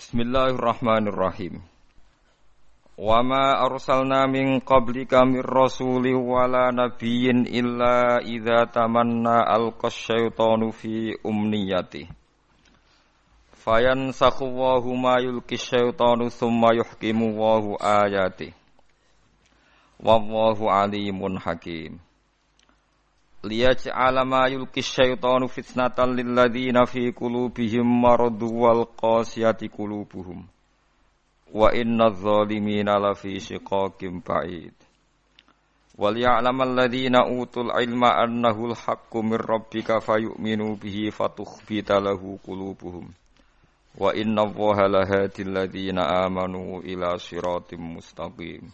Bismillahirrahmanirrahim. Wa ma arsalna min qablika mir rasulin wala nabiyyin illa idza tamanna alqasyaitanu fi umniyati. Fayansakhu Allahu ma yulqi syaitanu tsumma yuhkimu Allahu ayati. Wallahu alimun hakim. Liyaj'ala ma yulqi syaitanu fitnatan lil ladzina fi qulubihim maradun wal qasiyati qulubuhum wa innadz zalimina lafi shiqaqin ba'id wal ya'lamal ladzina utul ilma annahu al haqqu mir rabbika fayu'minu bihi fatukhbita lahu qulubuhum wa innallaha lahadil ladzina amanu ila siratim mustaqim.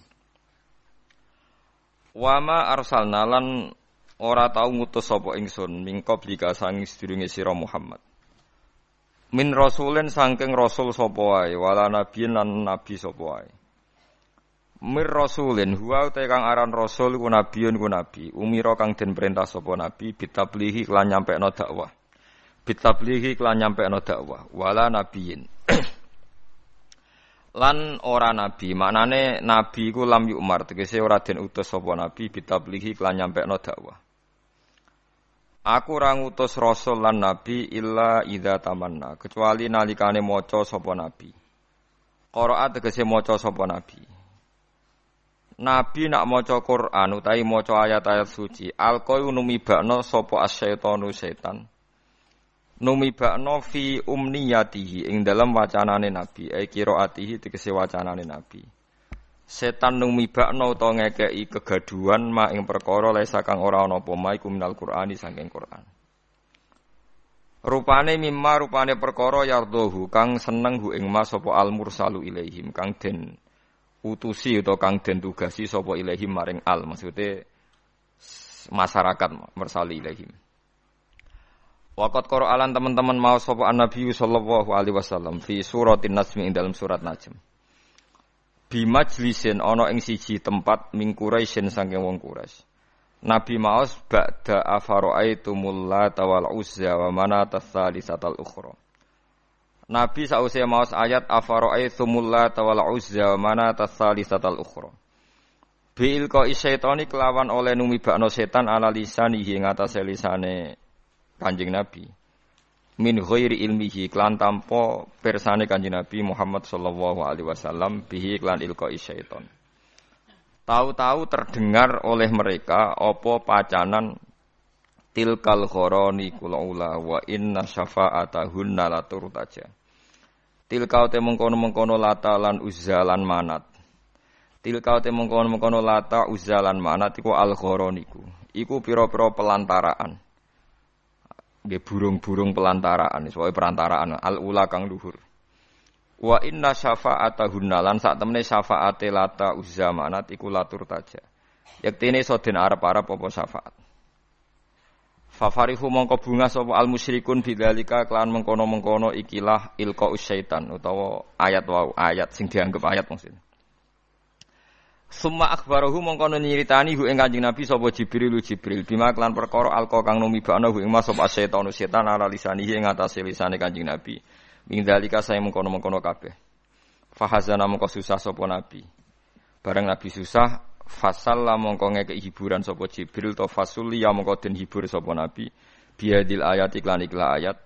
Wa ma arsalna lan ora tau ngutus sapa ingsun mingko blika sanging sedurunge sira Muhammad. Min rasulin saking rasul sapa wae, wala nabiyin lan nabi sapa wae. Mir rasulin huwa te kang aran rasul ku nabiyun ku nabi, umira kang den perintah sapa nabi bitablihi lan nyampekno dakwah. Bitablihi lan nyampekno dakwah, wala nabiyin. Lan ora nabi, maknane nabi ku lam yu'mar tegese ora den utus sapa nabi bitablihi lan nyampekno dakwah. Aku ora ngutus rasul lan nabi illa idza tamanna, kecuali nalikane maca sapa nabi. Qiraat tegese maca sapa nabi. Nabi nak maca Quran utawi maca ayat-ayat suci, alqa numibakno sapa asyaitonu setan. Numibakno fi umniyatihi ing dalam wacanane nabi, qiraatihi tegese wacanane nabi. Setan numibakno utawa ngekeki kegaduhan ma ing perkara lesa kang ora ana apa ma iku minal Qur'ani saking Qur'an. Rupane perkara yardohu kang seneng hu ing ma sapa al mursalu ilaihim kang den utusi utawa kang den tugasi sapa ilaihim maring al maksude masyarakat mursali ilaihim. Waqat Qur'an teman-teman mau sapa Nabi sallallahu alaihi wasallam fi suratin Najm ing dalam surat Najm. Bi majlisin ana ing siji tempat ming Quraisyin saking wong Quraisy. Nabi maos ba'da afara'aitumul Lata wal Uzza wa manata tsalisatal ukhra. Nabi sause maos ayat afara'aitumul Lata wal Uzza wa manata tsalisatal ukhra. Bil ka syaitani kelawan oleh numibakno setan ala lisanihi ing atase lisane Kanjeng Nabi. Min ghairi ilmihi klan tanpa persane Kanjeng Nabi Muhammad sallallahu alaihi wasallam bihi klan ilqai syaiton. Tahu-tahu terdengar oleh mereka apa pacanan tilkal khorani kulaula wa inna syafa'atahunna la turtaja. Tilkau te mengkono-mengkono Lata lan Uzza lan Manat. Tilkau te mengkono-mengkono Lata Uzza lan Manat iku al khoraniku. Iku pira-pira pelantaraan. Nggih burung-burung pelantaraan, soal perantaraan al-ula kang luhur. Wa inna syafa'atahunna lan sak temene syafaate Lata Uzza Manat iku latur taja. Yektene iso den arep-arep apa syafaat. Fafarihu mongko bunga sapa al-musyrikun bidzalika kelan mengkono-mengkono ikilah ilqa'us syaitan utawa ayat wau ayat sing dianggep ayat maksud. Summa akhbarahu mongko nyiritani hu ing Kanjeng Nabi sapa Jibril bima kelan perkara alqa kang numibakno hu ing mas sapa setan setan ala lisanihi ing atase lisane Kanjeng Nabi. Min dalika saya mengkono-mengkono kabeh. Fahazana mongko susah sapa Nabi. Bareng Nabi susah, fasalla mongko ngekeki hiburan sapa Jibril to fasulli ya mongko den hibur sapa Nabi. Biadil ayat iklan ayat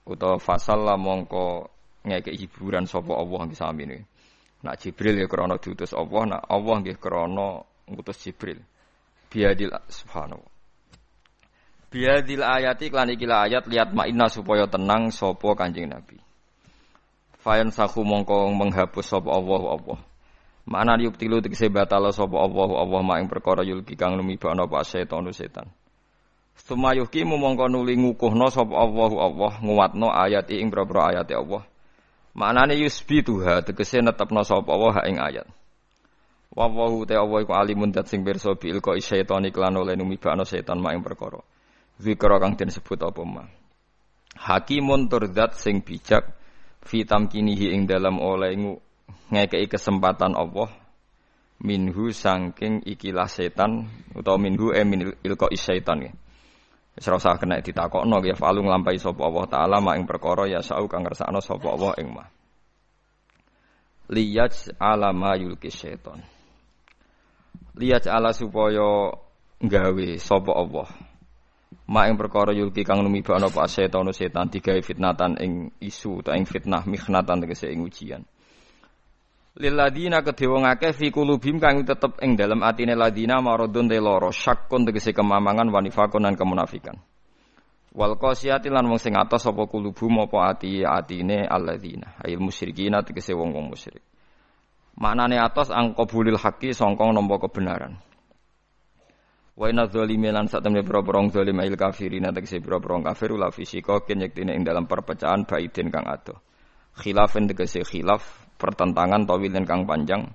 utawa fasalla mongko ngekeki hiburan sapa Allah disamine. Nak Jibril ya krana diutus Allah, nak Allah nggih krana ngutus Jibril. Biadil subhanallah. Biadil ayati lan ikilah ayat liat ma'inna supaya tenang sapa Kanjeng Nabi. Fayan sakhu mongko menghapus sapa Allah. Makna yubtilu tegese batal sapa Allah mak ing perkara yulki kang lumibana apa setan. Sumayuhki mongko nuli ngukuhna sapa Allah nguwatno ayat ing boro-boro ayate Allah. Maknane yusbituha tegese netepna sapa Allah ing ayat. Wallahu ta Allah iku alimun dat sing pirsa bil ka syaitan iklan oleh numibakno setan mak ing perkara. Zikra kang den sebut apa ma. Hakimun turdat sing bijak fi tamkinihi ing dalam oleh ngekeki kesempatan Allah minhu saking ikilah setan utawa minhu min ilqa syaitan ya. Wis ora usah kena ditakokno ya falu nglampahi sapa Allah taala mak ing perkara ya sau kang ngersakno sapa Allah ing mah. liyaj ala ma yulki syaiton. Liyaj ala supaya nggawe sapa Allah. Ma ing perkara yulki kang numibakno apa setan setan digawe fitnatan ing isu ta ing fitnah mikhnatan tegese ing ujian. Lil ladina kedhe wong akeh fi kulubim kang tetep ing dalem atine ladina maradun te lara syakkun tegese kemamangan wanifakun lan kemunafikan. Wal qasiyati lan wong sing atos apa kulubum apa atine alladzina ayil musyrikin tegese wong-wong musyrik. Maknane atos angqabulil haqqi sangka nampa kebenaran. Wa inna dzalimin lan satemene pira-pira zalim ayil kafirin tegese pira-pira kafir la fisika ken yektine ing dalam perpecahan baidin kang adoh. Khilafin tegese khilaf pertentangan tawilin kang panjang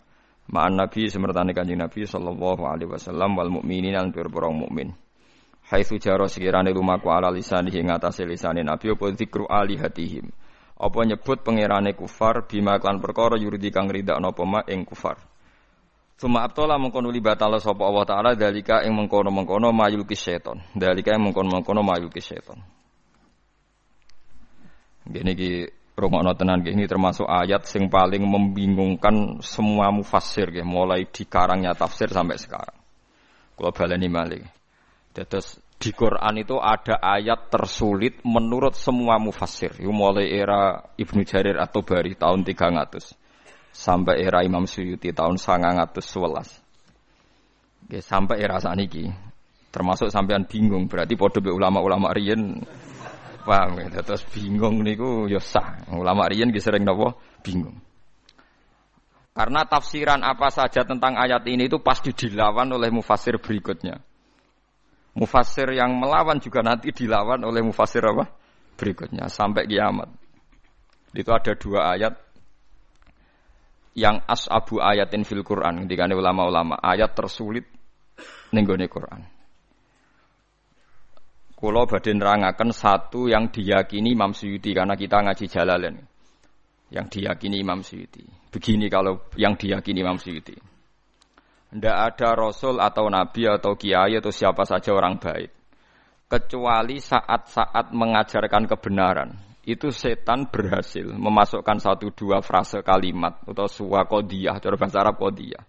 ma'an nabi semertane kanjeng nabi sallallahu alaihi wasallam wal mukminin lan pira-pira mukmin. Haitsu jaro sekirane lumaku ala lisan ing atase lisane nabi apa zikru alihatihim. Apa nyebut pangerane kufar bima kan perkara yurdi kang ridakno apa mak ing kufar. Suma abtala mengkono libatala sapa Allah taala dalika ing mengkono-mengkono mayul ki setan. Dalika ing mengkono-mengkono mayul ki setan. Ngene iki rungokno tenan nggih, ini termasuk ayat sing paling membingungkan semua mufassir nggih, mulai dikarangnya tafsir sampai sekarang. Kula baleni malih. Dados di Quran itu ada ayat tersulit menurut semua mufassir. Itu mulai era Ibnu Jarir At-Tabari tahun 300 sampai era Imam Suyuti tahun 911. Nggih, sampai era sakniki. Termasuk sampean bingung, berarti padha be ulama-ulama riyen. Paham ya, terus bingung niku ya sah. Ulama riyen ki sering napa bingung. Karena tafsiran apa saja tentang ayat ini itu pasti dilawan oleh mufassir berikutnya. Mufassir yang melawan juga nanti dilawan oleh mufassir apa? Berikutnya sampai kiamat. Itu ada 2 ayat yang as'abu ayatin fil Quran, dikane ulama-ulama, ayat tersulit ning gone Quran. Kula badhe nerangaken satu yang diyakini Imam Suyuti karena kita ngaji Jalalain. Yang diyakini Imam Suyuti. Begini kalau yang diyakini Imam Suyuti. Tidak ada rasul atau nabi atau kiai atau siapa saja orang baik kecuali saat-saat mengajarkan kebenaran. Itu setan berhasil memasukkan 1-2 frase kalimat atau suwa qodiyah, cara bahasa Arab qodiyah.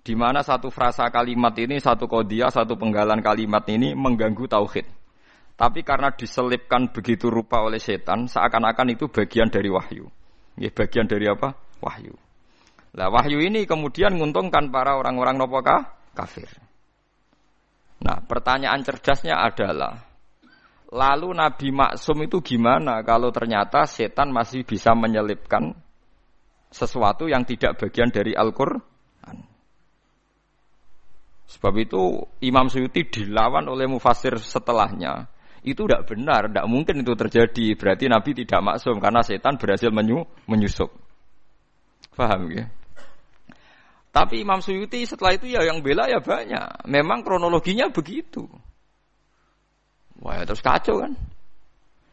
Di mana satu frasa kalimat ini, satu qodiyah, satu penggalan kalimat ini mengganggu tauhid. Tapi karena diselipkan begitu rupa oleh setan, seakan-akan itu bagian dari wahyu. Ya, bagian dari apa? Wahyu. Nah, wahyu ini kemudian menguntungkan para orang-orang kafir. Nah, pertanyaan cerdasnya adalah, lalu Nabi Maksum itu gimana kalau ternyata setan masih bisa menyelipkan sesuatu yang tidak bagian dari Al-Quran? Sebab itu Imam Suyuti dilawan oleh mufassir setelahnya. Itu tidak benar, tidak mungkin itu terjadi. Berarti Nabi tidak maksum karena setan berhasil menyusup. Paham ya? Tapi Imam Suyuti setelah itu ya yang bela ya banyak. Memang kronologinya begitu. Wah, terus kacau kan?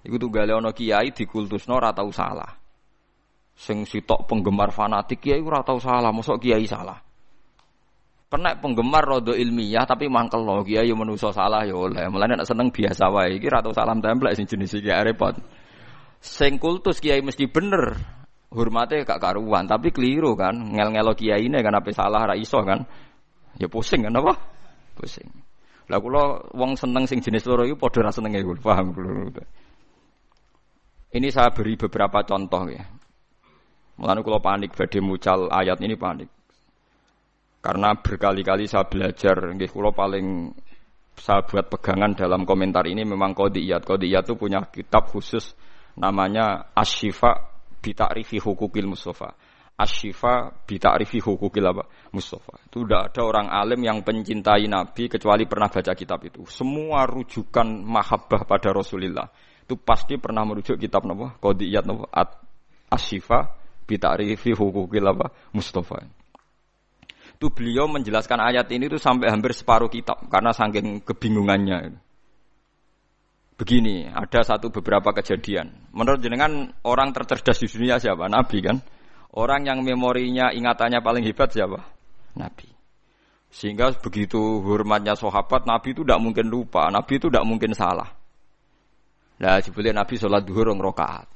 Iku tunggale ana kiai dikultusno ora tau salah. Sing sitok penggemar fanatik kiai ora tau salah, mosok kiai salah. Kena penggemar rada ilmiah tapi mangkel lho kiai yo menungso salah ya oleh. Mulane nek seneng biasa wae iki ora tau salam templek sing jenis iki repot. Sing kultus kiai mesti bener. Hormate gak karuan tapi keliru kan. Ngel-ngelo kiyaine kan ape salah ra iso kan. Ya pusing kan apa? Pusing. Lah kula wong seneng sing jenis loro iku padha ra senenge kula, paham kula. Ini saya beri beberapa contoh ya. Mulane kula panik badhe mucal ayat ini panik. Karena berkali-kali saya belajar, nggih kula paling saya buat pegangan dalam komentar ini memang Qodiyat. Qodiyat itu punya kitab khusus namanya Asy-Syifa bi Ta'rifi Huquqil Mustafa. Asy-Syifa bi Ta'rifi Huquqil Mustafa. Itu tidak ada orang alim yang pencintai Nabi kecuali pernah baca kitab itu. Semua rujukan mahabbah pada Rasulullah itu pasti pernah merujuk kitab napa? Qodiyat napa? Asy-Syifa bi Ta'rifi Huquqil Mustafa. Itu beliau menjelaskan ayat ini itu sampai hampir separuh kitab karena saking kebingungannya. Begini, ada beberapa kejadian. Menurut jenengan orang tercerdas di dunia siapa? Nabi kan? Orang yang memorinya, ingatannya paling hebat siapa? Nabi. Sehingga begitu hormatnya sahabat, Nabi itu tidak mungkin lupa, Nabi itu tidak mungkin salah. Nah, sebetulnya Nabi sholat duhur 2 rakaat.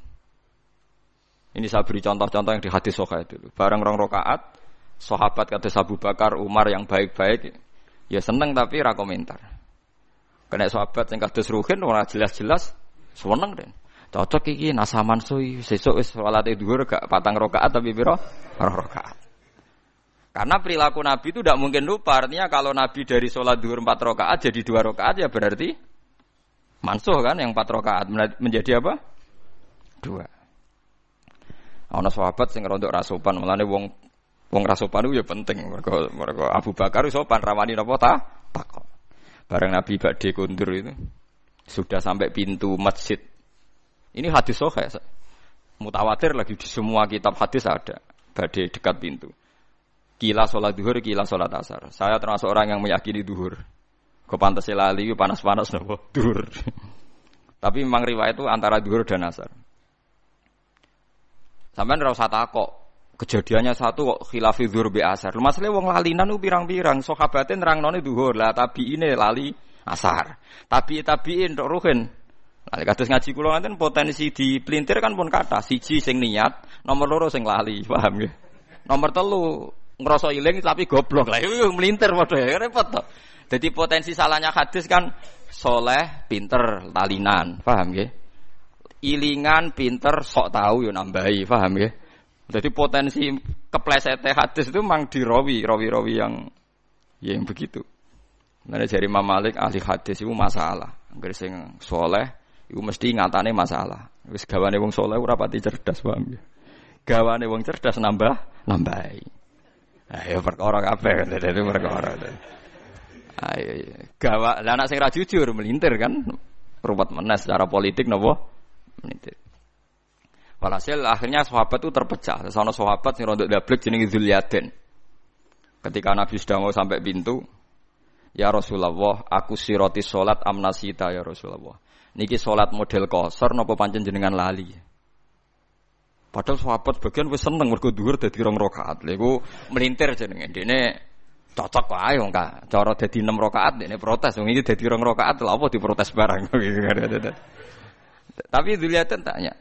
Ini saya beri contoh-contoh yang di hadis sahih dulu. Bareng 2 rakaat, sahabat kados Abu Bakar, Umar yang baik-baik, ya seneng tapi ra komentar. Kena sahabat yang kados Ruhin ora jelas-jelas seneng den. Cocok iki nasaman sui sesuk wis salate dhuwur gak 4 rakaat tapi pira? 2 rakaat. Karena perilaku Nabi itu tidak mungkin lupa. Artinya kalau Nabi dari sholat zuhur 4 rakaat jadi 2 rakaat ya berarti mansuh kan yang 4 rakaat menjadi apa? 2. Ana sahabat sing rondok ra sopan, mulane wong ra sopan itu ya penting. Mergo Abu Bakar sopan rawani napa takok. Bareng Nabi badhe kundur itu sudah sampai pintu masjid. Ini hadis sahih. Mutawatir lagi di semua kitab hadis ada. Badhe dekat pintu. Kila sholat duhur, kila sholat asar. Saya termasuk orang yang meyakini duhur. Kau pantas lali, panas-panas nopo duhur. Tapi memang riwayat itu antara duhur dan asar. Sampeyan ora usah takok. Kejadiannya satu kok khilafi duhur be asar. Masalahnya wong lalinan ku pirang-pirang. Sahabate nerangnone duhur, lah tabiine lali asar. Tabiin tok ruhin. Lah kados ngaji kula ngaten potensi dipelintir kan pun kathah. Siji sing niat, nomor 2 sing lali, paham nggih? Nomor 3 ngerasa iling tapi goblok lah itu melintir padha ya repot to. Dadi potensi salahnya hadis kan soleh, pinter, lalinan, paham nggih? Ilingan, pinter, sok tahu yo nambahi, paham nggih? Dadi potensi keplesete hadis itu mang dirawi yang begitu. Nah dari Imam Malik ahli hadis itu masalah. Angger sing soleh iku mesti ngatane masalah. Wis gawane wong soleh ora pati cerdas, paham nggih? Gawane wong cerdas nambahi. Ayo perkara kabeh dadi perkara. Ayo gawak lah anak sing ra jujur melintir kan ruwet menes secara politik napa melintir. Walhasil akhirnya sahabat itu terpecah. Sono sahabat sing rondok dablek jenenge Dzulyaden. Ketika Nabi sudah mau sampai pintu, ya Rasulullah, aku siroti salat amnasita ya Rasulullah. Niki salat model qasar napa pancen jenengan lali? Padahal sahabat bagian wis seneng mergo dhuwur dadi 2 rakaat. Lha iku melintir jenenge. Dene cocok wae wong ka. Cara dadi 6 rakaat dene protes. Wong iki dadi 2 rakaat lha apa diprotes barang. Tapi Dzulyaden tanya.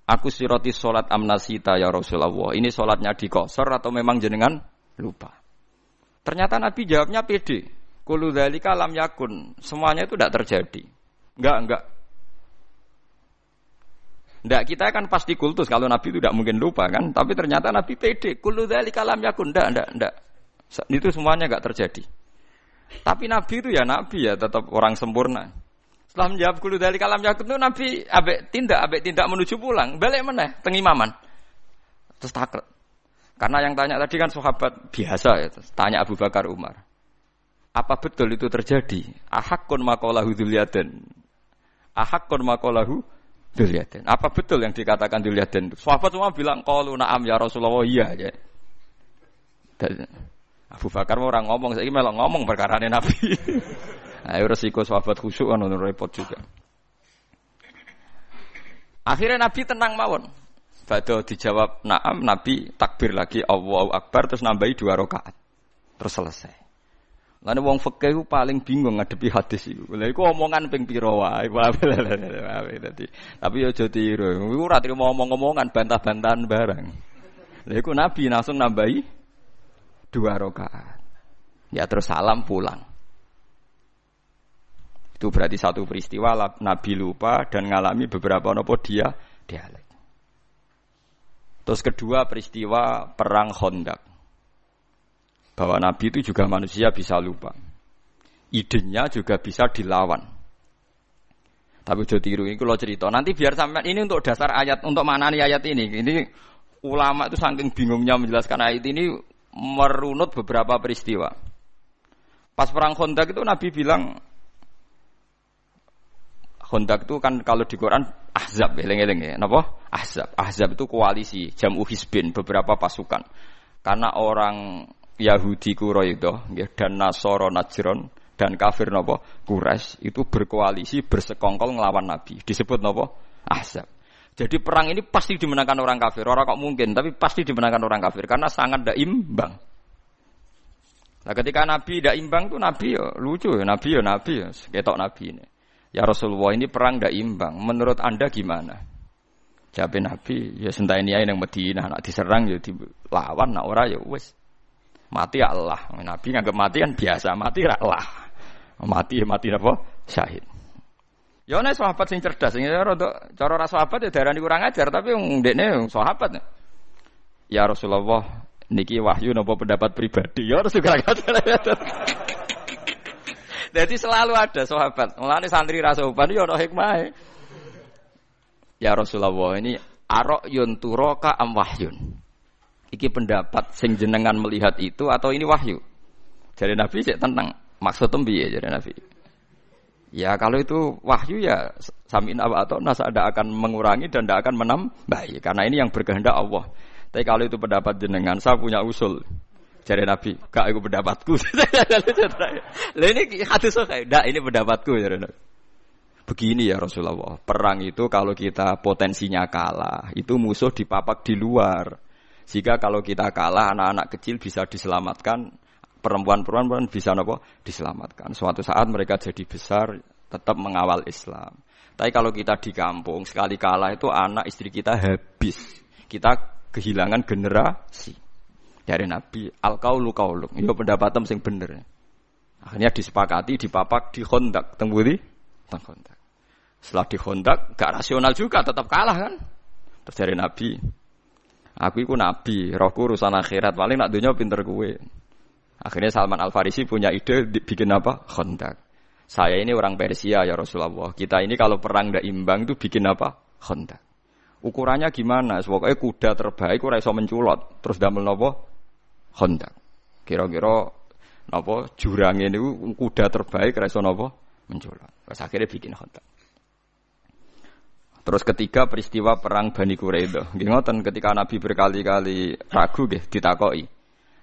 Aku siroti salat amnasita ya Rasulullah. Ini salatnya di qasar atau memang jenengan lupa? Ternyata Nabi jawabnya pede. Kullu dzalika lam yakun. Semuanya itu tidak terjadi. Enggak. Ndak kita kan pasti kultus kalau Nabi itu tidak mungkin lupa kan, tapi ternyata Nabi pede. Kullu dzalika lam yakun, ndak. Itu semuanya enggak terjadi. Tapi Nabi itu ya Nabi ya, tetap orang sempurna. Setelah menjawab kullu dzalika lam yakun itu Nabi ambek tindak menuju pulang, balik meneh teng imaman. Terus takut. Karena yang tanya tadi kan sahabat biasa ya, tanya Abu Bakar Umar. Apa betul itu terjadi? Ahaqqun maqalahu Dzulyaden. Ahaqqun maqalahu Dzulyaden. Apa betul yang dikatakan Dzulyaden itu? Sahabat semua bilang qalu na'am ya Rasulullah, iya aja. Abu Bakar orang ngomong, saiki melok ngomong perkarane Nabi. Ayo resiko sahabat khusyuk kan repot juga. Akhirnya Nabi tenang mawon. Badhe dijawab na'am, Nabi takbir lagi Allahu Akbar terus nambahi 2 rakaat. Terus selesai. Lan wong fikih ku paling bingung ngadepi hadis iku. Lha iku omongan ping pira wae. Tapi aja tiru. Iku ora trimo omong-omongan, bantah-bantahan barang. Lha iku Nabi langsung nambahi 2 rakaat. Ya terus salam pulang. Itu berarti satu peristiwa Nabi lupa dan ngalami beberapa nopo dialek. Terus kedua peristiwa perang Khandaq. Bahwa Nabi itu juga manusia bisa lupa. Idenya juga bisa dilawan. Tapi udah tiru ini kalau cerita. Nanti biar sampai ini untuk dasar ayat, untuk maknani ayat ini. Ini ulama itu saking bingungnya menjelaskan ayat ini merunut beberapa peristiwa. Pas perang Khandaq itu Nabi bilang, Khandaq itu kan kalau di Quran Ahzab, eleng-eleng ya. Napa? Ahzab. Ahzab itu koalisi, jam'u hizbin, beberapa pasukan. Karena orang Yahudi Quraidah dan Nasara Najran dan kafir napa Quraisy itu berkoalisi bersekongkol ngelawan Nabi. Disebut napa? Ahzab. Jadi perang ini pasti dimenangkan orang kafir. Orang kok mungkin, tapi pasti dimenangkan orang kafir karena sangat tidak imbang. Nah, ketika Nabi tidak imbang tuh Nabi ya lucu ya, Nabi ya, ketok Nabi ini. Ya Rasulullah ini perang tidak imbang. Menurut Anda gimana? Jabe Nabi, ya senteni ae nang Madinah, nak diserang ya dilawan, nak ora ya wis. Mati ya Allah. Nabi nganggep mati kan biasa, mati ra Allah. Mati apa? Syahid. Ya ana sahabat sing cerdas, sing rada cara ra sahabat ya darani kurang ajar, tapi wong ndekne sahabat. Ya Rasulullah, niki wahyu napa pendapat pribadi? Ya harus juga ajar. Jadi selalu ada sahabat. Mulane santri ra sopan ya ana hikmahe. Ya Rasulullah, ini ara'yun turaka am wahyun. Iki pendapat sing jenengan melihat itu atau ini wahyu? Jadi Nabi cek tentang maksudnya piye jadi Nabi. Ya kalau itu wahyu ya sami'na wa ata'na tidak akan mengurangi dan tidak akan menambahi karena ini yang berkehendak Allah. Tapi kalau itu pendapat jenengan, saya punya usul. Jadi Nabi, gak itu pendapatku. Lah ini hadis kok ndak ini pendapatku jadi Nabi. Begini ya Rasulullah, perang itu kalau kita potensinya kalah, itu musuh dipapak di luar. Jika kalau kita kalah, anak-anak kecil bisa diselamatkan, perempuan-perempuan bisa diselamatkan. Suatu saat mereka jadi besar, tetap mengawal Islam. Tapi kalau kita di kampung, sekali kalah itu anak istri kita habis. Kita kehilangan generasi. Dari Nabi, al-qaulu qauluk. Itu pendapatan sing bener. Akhirnya disepakati, dipapak, di Khandaq. Tembudi? Khandaq. Setelah di Khandaq, gak rasional juga, tetap kalah kan. Terus dari Nabi, aku itu Nabi, rohku urusan akhirat, paling nak dunia pinter gue. Akhirnya Salman Al-Farisi punya ide bikin apa? Khandaq. Saya ini orang Persia ya Rasulullah. Kita ini kalau perang ndak imbang itu bikin apa? Khandaq. Ukurannya gimana? Pokoknya kuda terbaik ora iso menculot. Terus damel napa? Khandaq. Kira-kira napa jurange niku kuda terbaik ora iso napa? Menculot. Terus akhirnya bikin Khandaq. Terus ketiga peristiwa perang Bani Quraidah. Nggih ngoten ketika Nabi berkali-kali ragu nggih ditakoki.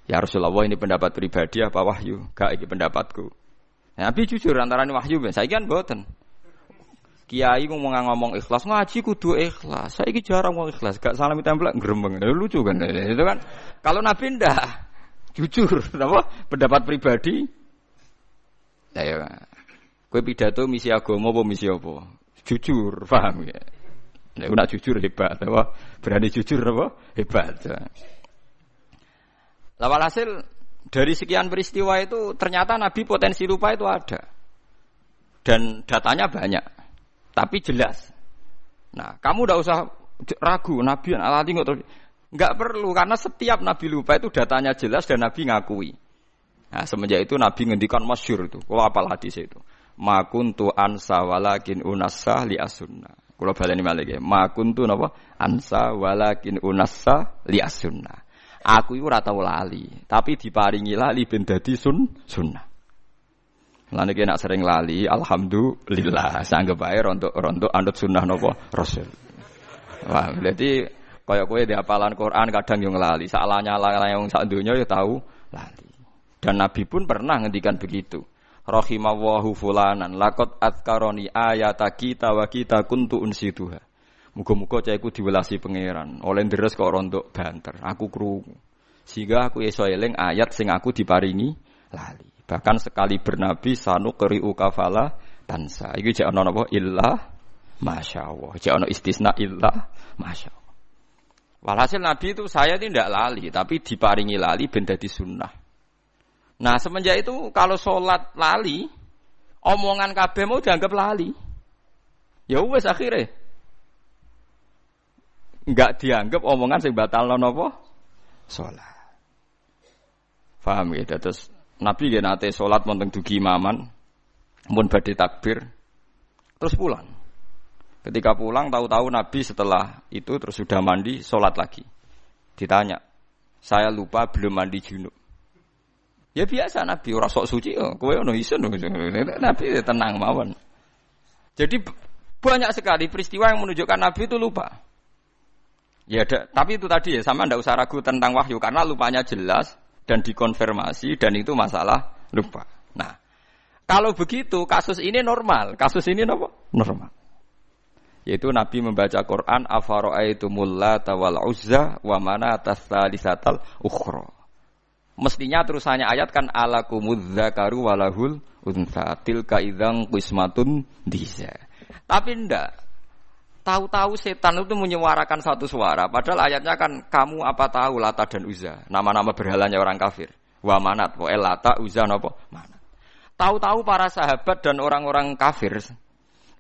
Ya Rasulullah ini pendapat pribadi apa wahyu? Gak iki pendapatku. Nabi jujur antarane wahyu ben saiki kan mboten. Kiai ngomong ikhlas ngaji kudu ikhlas. Saiki jarang ngomong ikhlas, gak salami templek gremeng. Lucu kan itu kan. Kalau Nabi ndak jujur napa pendapat pribadi. Ya kowe pidato misi agama apa misi apa? Jujur, paham ya? Nek nak jujur hebat, apa? Berani jujur apa? Hebat. Lah walhasil dari sekian peristiwa itu ternyata Nabi potensi lupa itu ada. Dan datanya banyak. Tapi jelas. Nah, kamu enggak usah ragu Nabi alati enggak perlu karena setiap Nabi lupa itu datanya jelas dan Nabi ngakui. Nah, semenjak itu Nabi ngendikan masyhur itu. Kalau apal hadis itu. Ma kuntu ansa walakin unassa li as-sunnah. Kula baleni malih nggih. Ma kuntu napa? Ansa walakin unassa li as-sunnah. Aku iku ora tau lali, tapi diparingi lali ben dadi sunnah. Lan iki nek sering lali, alhamdulillah, sanggep ae rontok anut sunnah napa Rasul. Wah, berarti kaya kowe di hafalan Quran kadang yo nglali, sak lanyala wong sak donya yo tau lali. Dan Nabi pun pernah ngendikan begitu. Rahimallahu fulanan laqad azkaroni ayata kita wa kita kuntu unsituha. Muga-muga cahku diwelasi pangeran. Oleh deres kok rontok banter. Aku krungu. Sehingga aku iso eling ayat sing aku diparingi lali. Bahkan sekali bernabi sanu qri'u kafala tansa. Iki jek ana napa illah masyaallah. Jek ana istisna illah masyaallah. Walhasil Nabi itu saya tidak lali, tapi diparingi lali ben dadi sunnah. Nah semenjak itu kalau sholat lali, omongan kabeh mau dianggap lali. Ya wes akhirnya enggak dianggap omongan sing batalno napa? Sholat. Paham ya? Terus Nabi nggih nate sholat wonten dugi imaman, mun badhe takbir, terus pulang. Ketika pulang tahu-tahu Nabi setelah itu terus sudah mandi, sholat lagi. Ditanya, saya lupa belum mandi junub. Ya biasa Nabi ora sok suci kowe ono isin Nabi tenang mawon. Jadi banyak sekali peristiwa yang menunjukkan Nabi itu lupa. Ya tapi itu tadi ya sama ndak usah ragu tentang wahyu karena lupanya jelas dan dikonfirmasi dan itu masalah lupa. Nah, kalau begitu kasus ini normal. Kasus ini apa? Normal. Yaitu Nabi membaca Quran afara'aitumul lata wal uzza wa manata tsalisatal ukhra. Mestinya terusannya ayat kan alakumudz zakaru walahul untha tilka idzan qismatun diza. Tapi ndak. Tahu-tahu setan itu menyuarakan satu suara. Padahal ayatnya kan kamu apa tahu Lata dan Uzza. Nama-nama berhalanya orang kafir. Wa manat. Wa Lata, Uzza, apa? Manat. Tahu-tahu para sahabat dan orang-orang kafir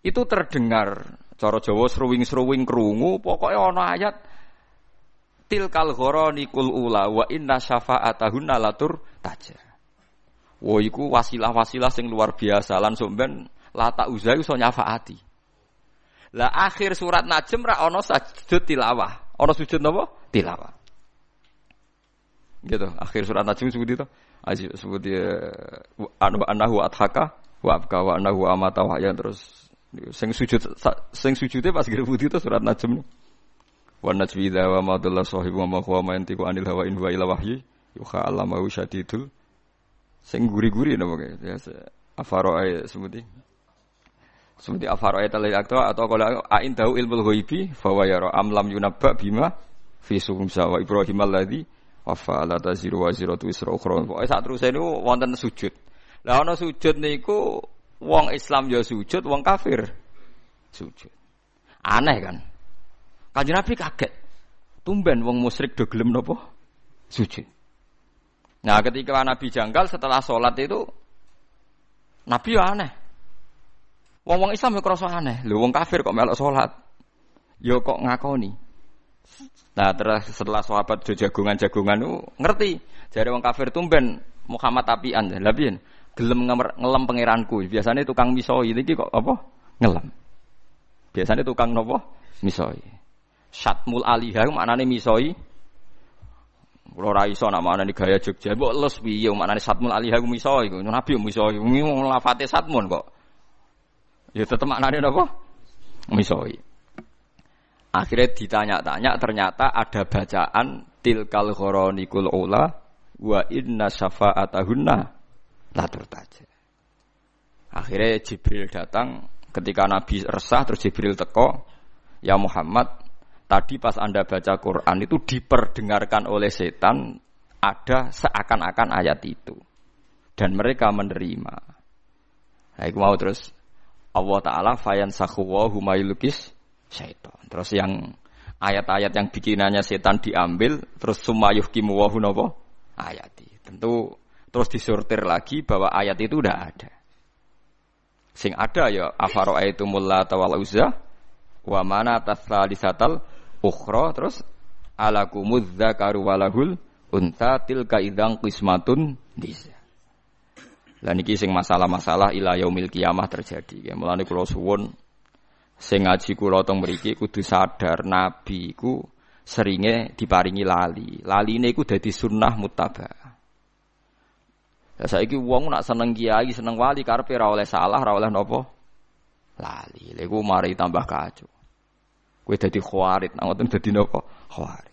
itu terdengar. Cara Jawa seruwing-seruwing krungu. Pokoknya ana ayat. Tilkal ghoronikul ula wa inna syafa'atahunna latur taja. Wah iku wasilah-wasilah sing luar biasa. Langsung ben Lata Uzza iso nyafaati. Lah akhir surat Najm ra ana sujud tilawah. Ana sujud napa? Tilawah. Gitu. Akhir surat Najm sebut itu. Sebut anahu adhaka wa abka wa anahu amata wa ya terus sing sujude pas grebut itu surat Najm. Wa najwi idza wa ma dalla sahibu wa ma huwa ma yantiqu anil hawa in huwa illa wahyi yuha allamahu syadidul sing guri-guri napa ya afaro sebuti seperti afaro ayat atau kalau ain tahu ilmu ghaibi fa wa yara am lam yunabba bima fi sumsa wa ibrahim alladzi wafa la taziru wa ziratu isra ukhra. Pokoke sak teruse niku wonten sujud. Lah ana sujud niku wong Islam ya sujud, wong kafir sujud. Aneh kan? Kanjeng Nabi kaget. Tumben wong musyrik do gelem napa? Sujud. Nah, ketika Nabi janggal setelah salat itu Nabi ya aneh. Wong-wong Islam ya krasa aneh. Lho wong kafir kok melok salat. Ya kok ngakoni. Nah, terus setelah sahabat do jagongan-jagongan itu ngerti. Jare wong kafir tumben Muhammad apian. Lah piye? Gelem ngelem pangeranku. Biasanya tukang misoi iki kok apa? Ngelem. Biasanya tukang napa? Misoi. Syatmul alihah maknane misoi. Kula ora iso nak maknane gaya Jogja. Mbok les piye maknane syatmul alihah misoi. Nabi misoi. Lafate syatmun kok. Ya tetep maknane napa? Misoi. Akhirnya ditanya-tanya ternyata ada bacaan tilkal ghoronikul ula wa inna syafa'atahunna la turtaja. Akhirnya Jibril datang ketika Nabi resah terus Jibril teko, "Ya Muhammad, tadi pas Anda baca Quran itu diperdengarkan oleh setan ada seakan-akan ayat itu dan mereka menerima." Nah, iku mau terus Allah Ta'ala fayansakhu wa huma yulqis syaitan. Terus yang ayat-ayat yang bikinannya setan diambil, terus sumayuh kimu wa hunapa ayati. Tentu terus disortir lagi bahwa ayat itu udah ada. Sing ada ya afara'aitumul lata wal uzza wa manata tsalisatal ukhra terus alakumudz dzakaru walahul unta tilka idzan qismatun diza. Lah niki sing masalah-masalah ila yaumil kiamah terjadi. Ya mulane kula suwun sing ngaji kula teng mriki kudu sadar nabi iku seringe diparingi lali. Laline iku dadi sunnah muttabaah. Ya saiki wong nak seneng kiai, seneng wali karepe ora oleh salah, ora oleh napa? Lali. Lha iku mari tambah kacau. Kowe dadi khawarit, nang ngoten dadi napa? Khawarit.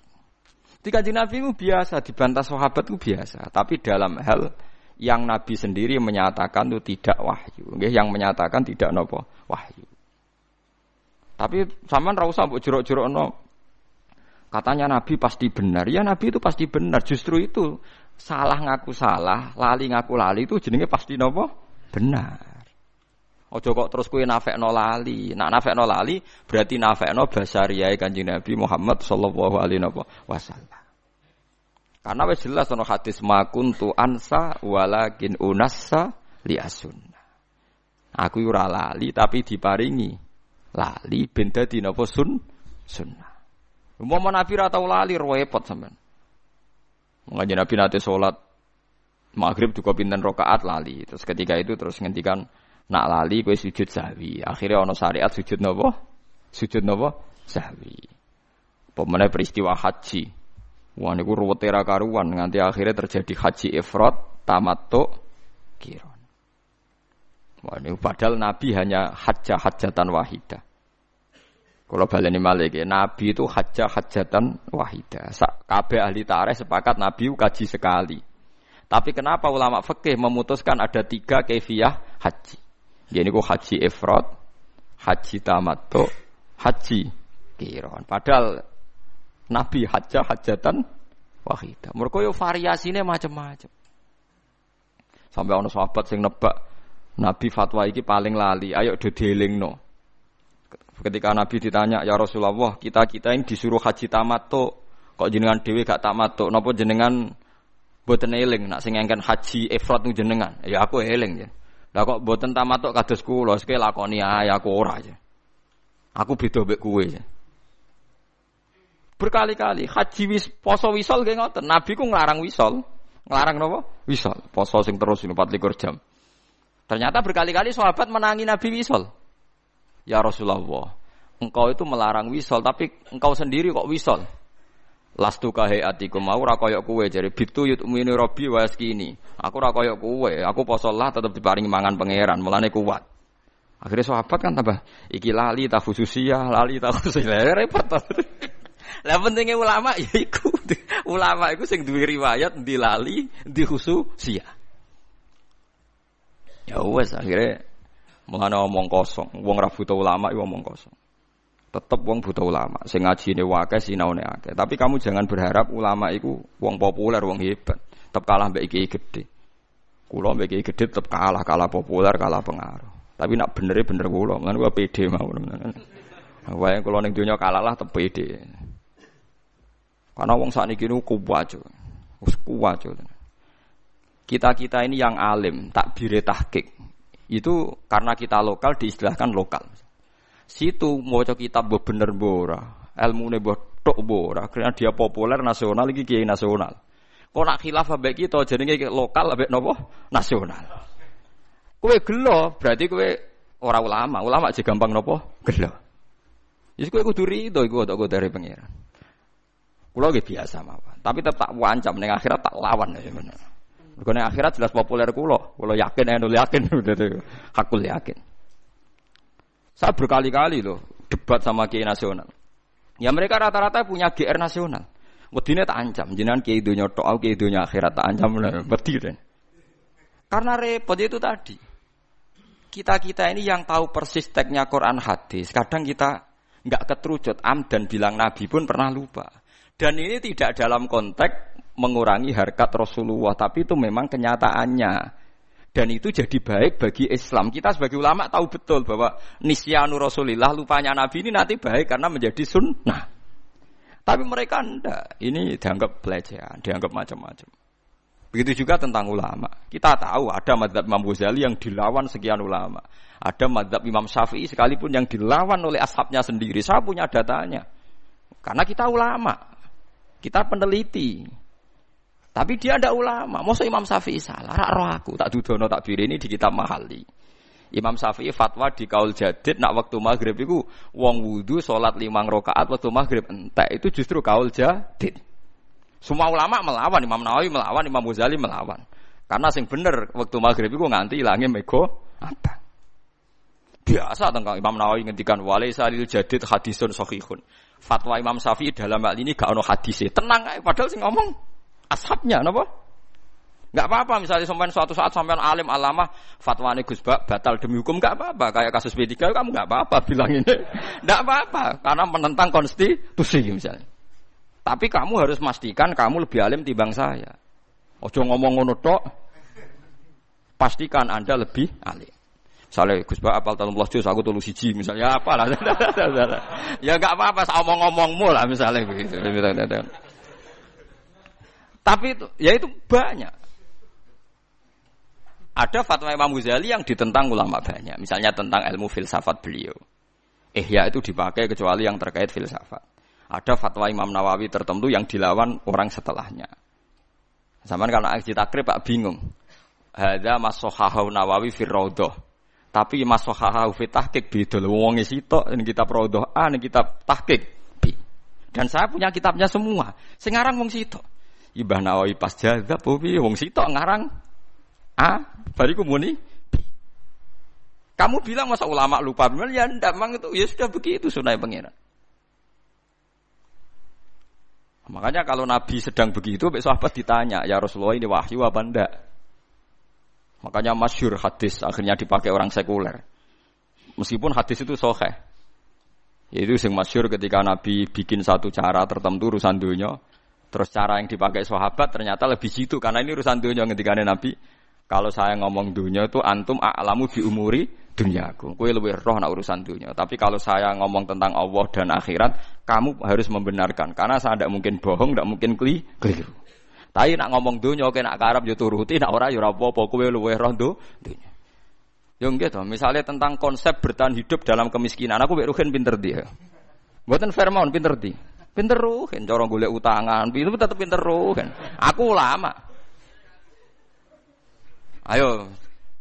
Di Kanjeng Nabi itu biasa dibantah sahabat itu biasa, tapi dalam hal yang Nabi sendiri menyatakan itu tidak wahyu, nggih yang menyatakan tidak napa? Wahyu. Tapi sampean ra usah mbok jerok-jerokno. Katanya Nabi pasti benar. Ya Nabi itu pasti benar. Justru itu salah ngaku salah, lali ngaku lali itu jenenge pasti napa? Benar. Aja kok terus kowe nafekno lali. Nak nafekno lali berarti nafekno basariyae Kanjeng Nabi Muhammad sallallahu alaihi wasallam. Karena wis jelas ana hadis ma kuntu ansa walakin unassa li as-sunnah. Aku ora lali tapi diparingi lali ben dadi napa sunnah. Umpama Nabi ra tau lali repot sampean. Mengaji Nabi nate salat maghrib juga pinten rakaat lali. Terus ketika itu terus ngendikan nak lali kowe sujud sahwi. Akhirnya ana syariat sujud napa? Sujud napa? Sahwi. Pemene peristiwa haji. Wah niku ruwete ra karuan nganti akhirnya terjadi haji ifrad, tamattu, qiran. Wah niku padahal Nabi hanya hajatan wahidah. Kalau baleni malih Nabi itu hajatan wahidah. Kabeh ahli tarikh sepakat Nabi kaji sekali. Tapi kenapa ulama fikih memutuskan ada 3 kaifiyah haji? Ya niku haji ifrad, haji tamattu, haji qiran. Padahal Nabi hajatan wahidah. Mergo yo variasine macam-macam. Sampai ana sahabat sing nebak Nabi fatwa iki paling lali, ayo do dielingno. Ketika Nabi ditanya, "Ya Rasulullah, kita ini disuruh haji tamattu, kok jenengan dhewe gak tamattu? Napa jenengan boten eling nak sing ngengken haji ifrad nu jenengan?" Ya aku eling ya. Lah kok boten tamattu kados kula, sik lakoni ae aku ora ya. Aku beda mbek kowe ya. Berkali-kali haji poso wisol nggih ngoten. Nabi ku nglarang wisol. Nglarang napa? Wisol. Poso sing terus 24 jam. Ternyata berkali-kali sahabat menangi Nabi wisol. Ya Rasulullah, engkau itu melarang wisol, tapi engkau sendiri kok wisol. Lastu kahayatikum, aku ora koyok kowe jare bitu yutumini robbi wa yaskini. Aku ora koyok kowe, aku poso lah tetep diparingi mangan pangeran, mulane kuat. Akhirnya sahabat kan tambah iki lali ta khususiyah, lali ta khususiyah, repot. Lah pentingnya ulama ya iku. Ulama iku sing duwe riwayat ndi lali, ndi khususiyah. Ya wes akhirnya mulane omong kosong, wong ra buta ulama iku omong kosong. Tetep wong buta ulama, sing ngajine akeh sinaune akeh. Tapi kamu jangan berharap ulama iku wong populer, wong hebat. Tetep kalah mbek iki gede. Kula mbek iki gede tetep kalah populer, kalah pengaruh. Tapi nak bener kula, mulane kula pede mawon. Wae kula ning donya kalah lah tetep pede. Karena wong sakniki niku kuwat. Wis kuwat. Kita ini yang alim, takbire tahqiq. Itu karena kita lokal diistilahkan lokal. Situ maca kitab mbok bener mbok ora, ilmune mbok tok mbok ora, karena dia populer nasional iki kiai nasional. Kok nak khilaf ambek kita jenenge lokal ambek napa? Nasional. Kowe gelo, berarti kowe ora ulama. Ulama aja gampang napa? Gelo. Wis kowe kudu rido iku kok dari pangeran. Kula nggih biasa mawon, tapi tetap wancam ning akhirat tak lawan ya bener. Mergo akhirat jelas populer kula yakin yakin hakul yakin. Saya berkali-kali loh debat sama kiai nasional. Ya mereka rata-rata punya GR nasional. Wedine tak ancam, jenengan kiai donya tok, aku kiai donya akhirat tak ancam wedi ten. Karena repot itu tadi. Kita ini yang tahu persis teksnya Quran hadis, kadang kita enggak keterucut dan bilang Nabi pun pernah lupa. Dan ini tidak dalam konteks mengurangi harkat Rasulullah, tapi itu memang kenyataannya. Dan itu jadi baik bagi Islam. Kita sebagai ulama tahu betul bahwa nisyanu Rasulillah, lupanya Nabi ini nanti baik karena menjadi sunnah. Tapi mereka enggak. Ini dianggap pelecehan, dianggap macam-macam. Begitu juga tentang ulama. Kita tahu ada mazhab Imam Ghazali yang dilawan sekian ulama. Ada mazhab Imam Syafi'i sekalipun yang dilawan oleh ashabnya sendiri. Saya punya datanya. Karena kita ulama. Kita peneliti. Tapi dia ada ulama. Masa Imam Syafi'i salah? Rak roh aku tak dudono tak birini di kitab Mahali. Imam Syafi'i fatwa di kaul jadid nak waktu maghrib itu wong wudu salat 5 rakaat waktu maghrib entek itu justru kaul jadid. Semua ulama melawan, Imam Nawawi melawan, Imam Ghazali melawan. Karena sing bener waktu maghrib itu nganti ilange mego apa? Biasa tentang Imam Nawawi ngendikan walaisa lil jadid hadisun sahihun. Fatwa Imam Syafi'i dalam hal ini gak ono hadise. Tenang ae padahal sing ngomong ashabnya napa? Enggak apa-apa misalnya sampean suatu saat sampean alim alama fatwane Gus Bak batal demi hukum enggak apa-apa. Kayak kasus P3 kamu enggak apa-apa bilang ini. Enggak apa-apa karena menentang konstitusi misalnya. Tapi kamu harus pastikan kamu lebih alim timbang saya. Ojo ngomong ngono tok. Pastikan Anda lebih alim. Misalnya Gus Bak apal 13 juz aku 3 siji misalnya apalah. Ya enggak apa-apa omong-omongmu lah misalnya begitu. Tapi itu, ya itu banyak. Ada fatwa Imam Ghazali yang ditentang ulama banyak. Misalnya tentang ilmu filsafat beliau. Ihya itu dipakai kecuali yang terkait filsafat. Ada fatwa Imam Nawawi tertentu yang dilawan orang setelahnya. Zaman kalau aji takrib Pak bingung. Hadza masohahu Nawawi fir raudhah. Tapi masohahu fi tahqiq beda lho wong sitok ning kitab raudhah A ning kitab tahqiq B. Dan saya punya kitabnya semua. Sing aran wong sitok. Ibah Nawawi pas jazab piye wong sitok ngarang A bariku muni B. Kamu bilang masa ulama lupa benar ya ndak mang itu ya sudah begitu sunai pangeran. Makanya kalau Nabi sedang begitu, sahabat ditanya, ya Rasulullah ini wahyu apa enggak? Makanya masyhur hadis akhirnya dipakai orang sekuler. Meskipun hadis itu sahih. Yaitu yang masyhur ketika Nabi bikin satu cara tertentu urusan dunia, terus cara yang dipakai sahabat ternyata lebih jitu karena ini urusan dunia ketika Nabi. Kalau saya ngomong dunia itu antum a'lamu bi umuri duniaku. Kowe luwih roh nak urusan dunia. Tapi kalau saya ngomong tentang Allah dan akhirat, kamu harus membenarkan. Karena saya tidak mungkin bohong, tidak mungkin keliru. Tapi nak ngomong dunia, oke nak karep yo turuti, nak ora yo ora apa-apa. Kowe luwih roh dunia. Yo nggih to, misalnya tentang konsep bertahan hidup dalam kemiskinan, aku mek Ruhin pinter dia. Mboten Firman pinter di. Pinter Ruhin, cara golek utangan, itu tetep pinter Ruhin. Aku ulama. Ayo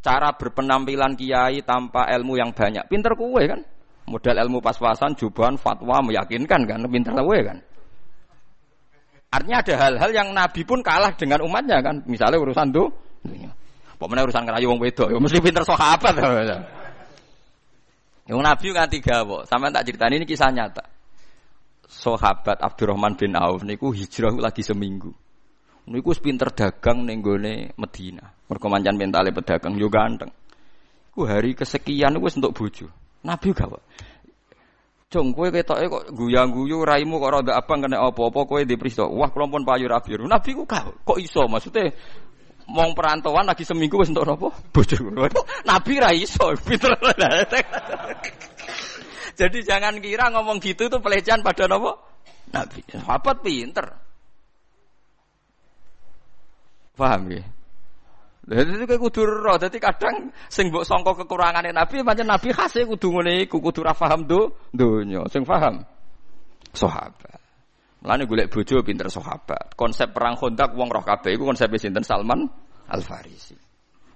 cara berpenampilan kiai tanpa ilmu yang banyak. Pinter kowe kan? Modal ilmu pas-pasan, jubahan, fatwa meyakinkan kan? Pinter kowe kan? Artinya ada hal-hal yang Nabi pun kalah dengan umatnya kan? Misalnya urusan dunia. Pokoknya urusan ngerayu wong wedok, ya mesti pinter sahabat. Yang Nabi kan 3 kok. Sampeyan tak critani ini kisah nyata. Sahabat Abdurrahman bin Auf niku hijrah lagi seminggu. Niku wis pinter dagang ning gone Madinah. Mergo mancan mentale pedagang yo ganteng. Ku hari kesekian wis entuk bojo. Nabi gak kok. Jong kowe ketoke kok guyang-guyu raimu kok rada abang kena apa-apa kowe dipristo. Wah kula pun payu rabi. Nabi ku kok iso maksude wong perantauan lagi seminggu wis entuk napa? Bojo. Nabi ra iso pinter. Jadi jangan kira ngomong gitu itu pelecehan pada napa? Nabi. Sahabat pinter. Paham ya? Jadi itu kayak kudu roh. Jadi kadang sing mbok sangka kekurangane Nabi, pancen Nabi khase kudu ngene iku, kudu ra paham donya. Sing paham sahabat. Mulane golek bojo pinter sahabat. Konsep perang Khandaq wong roh kabeh iku konsep sinten Salman Al-Farisi.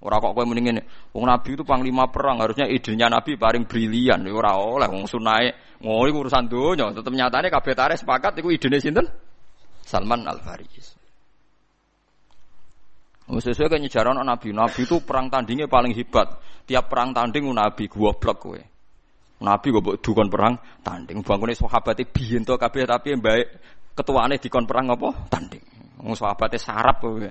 Ora kok kowe muni ngene, wong Nabi itu panglima perang, harusnya idenya Nabi paling brilian. Ora oleh wong sunae ngono iku urusan donya. Tetep nyatane kabeh tareh sepakat iku idene sinten? Salman Al-Farisi. Sesuai kan nyejarah Nabi. Nabi itu perang tandingnya paling hebat. Tiap perang tanding Nabi goblok kowe. Nabi kok dukon perang tanding. Bangkune sahabate biyen to kabeh tapi mbake ketuane dikon perang apa? Tanding. Wong sahabate sarap kowe.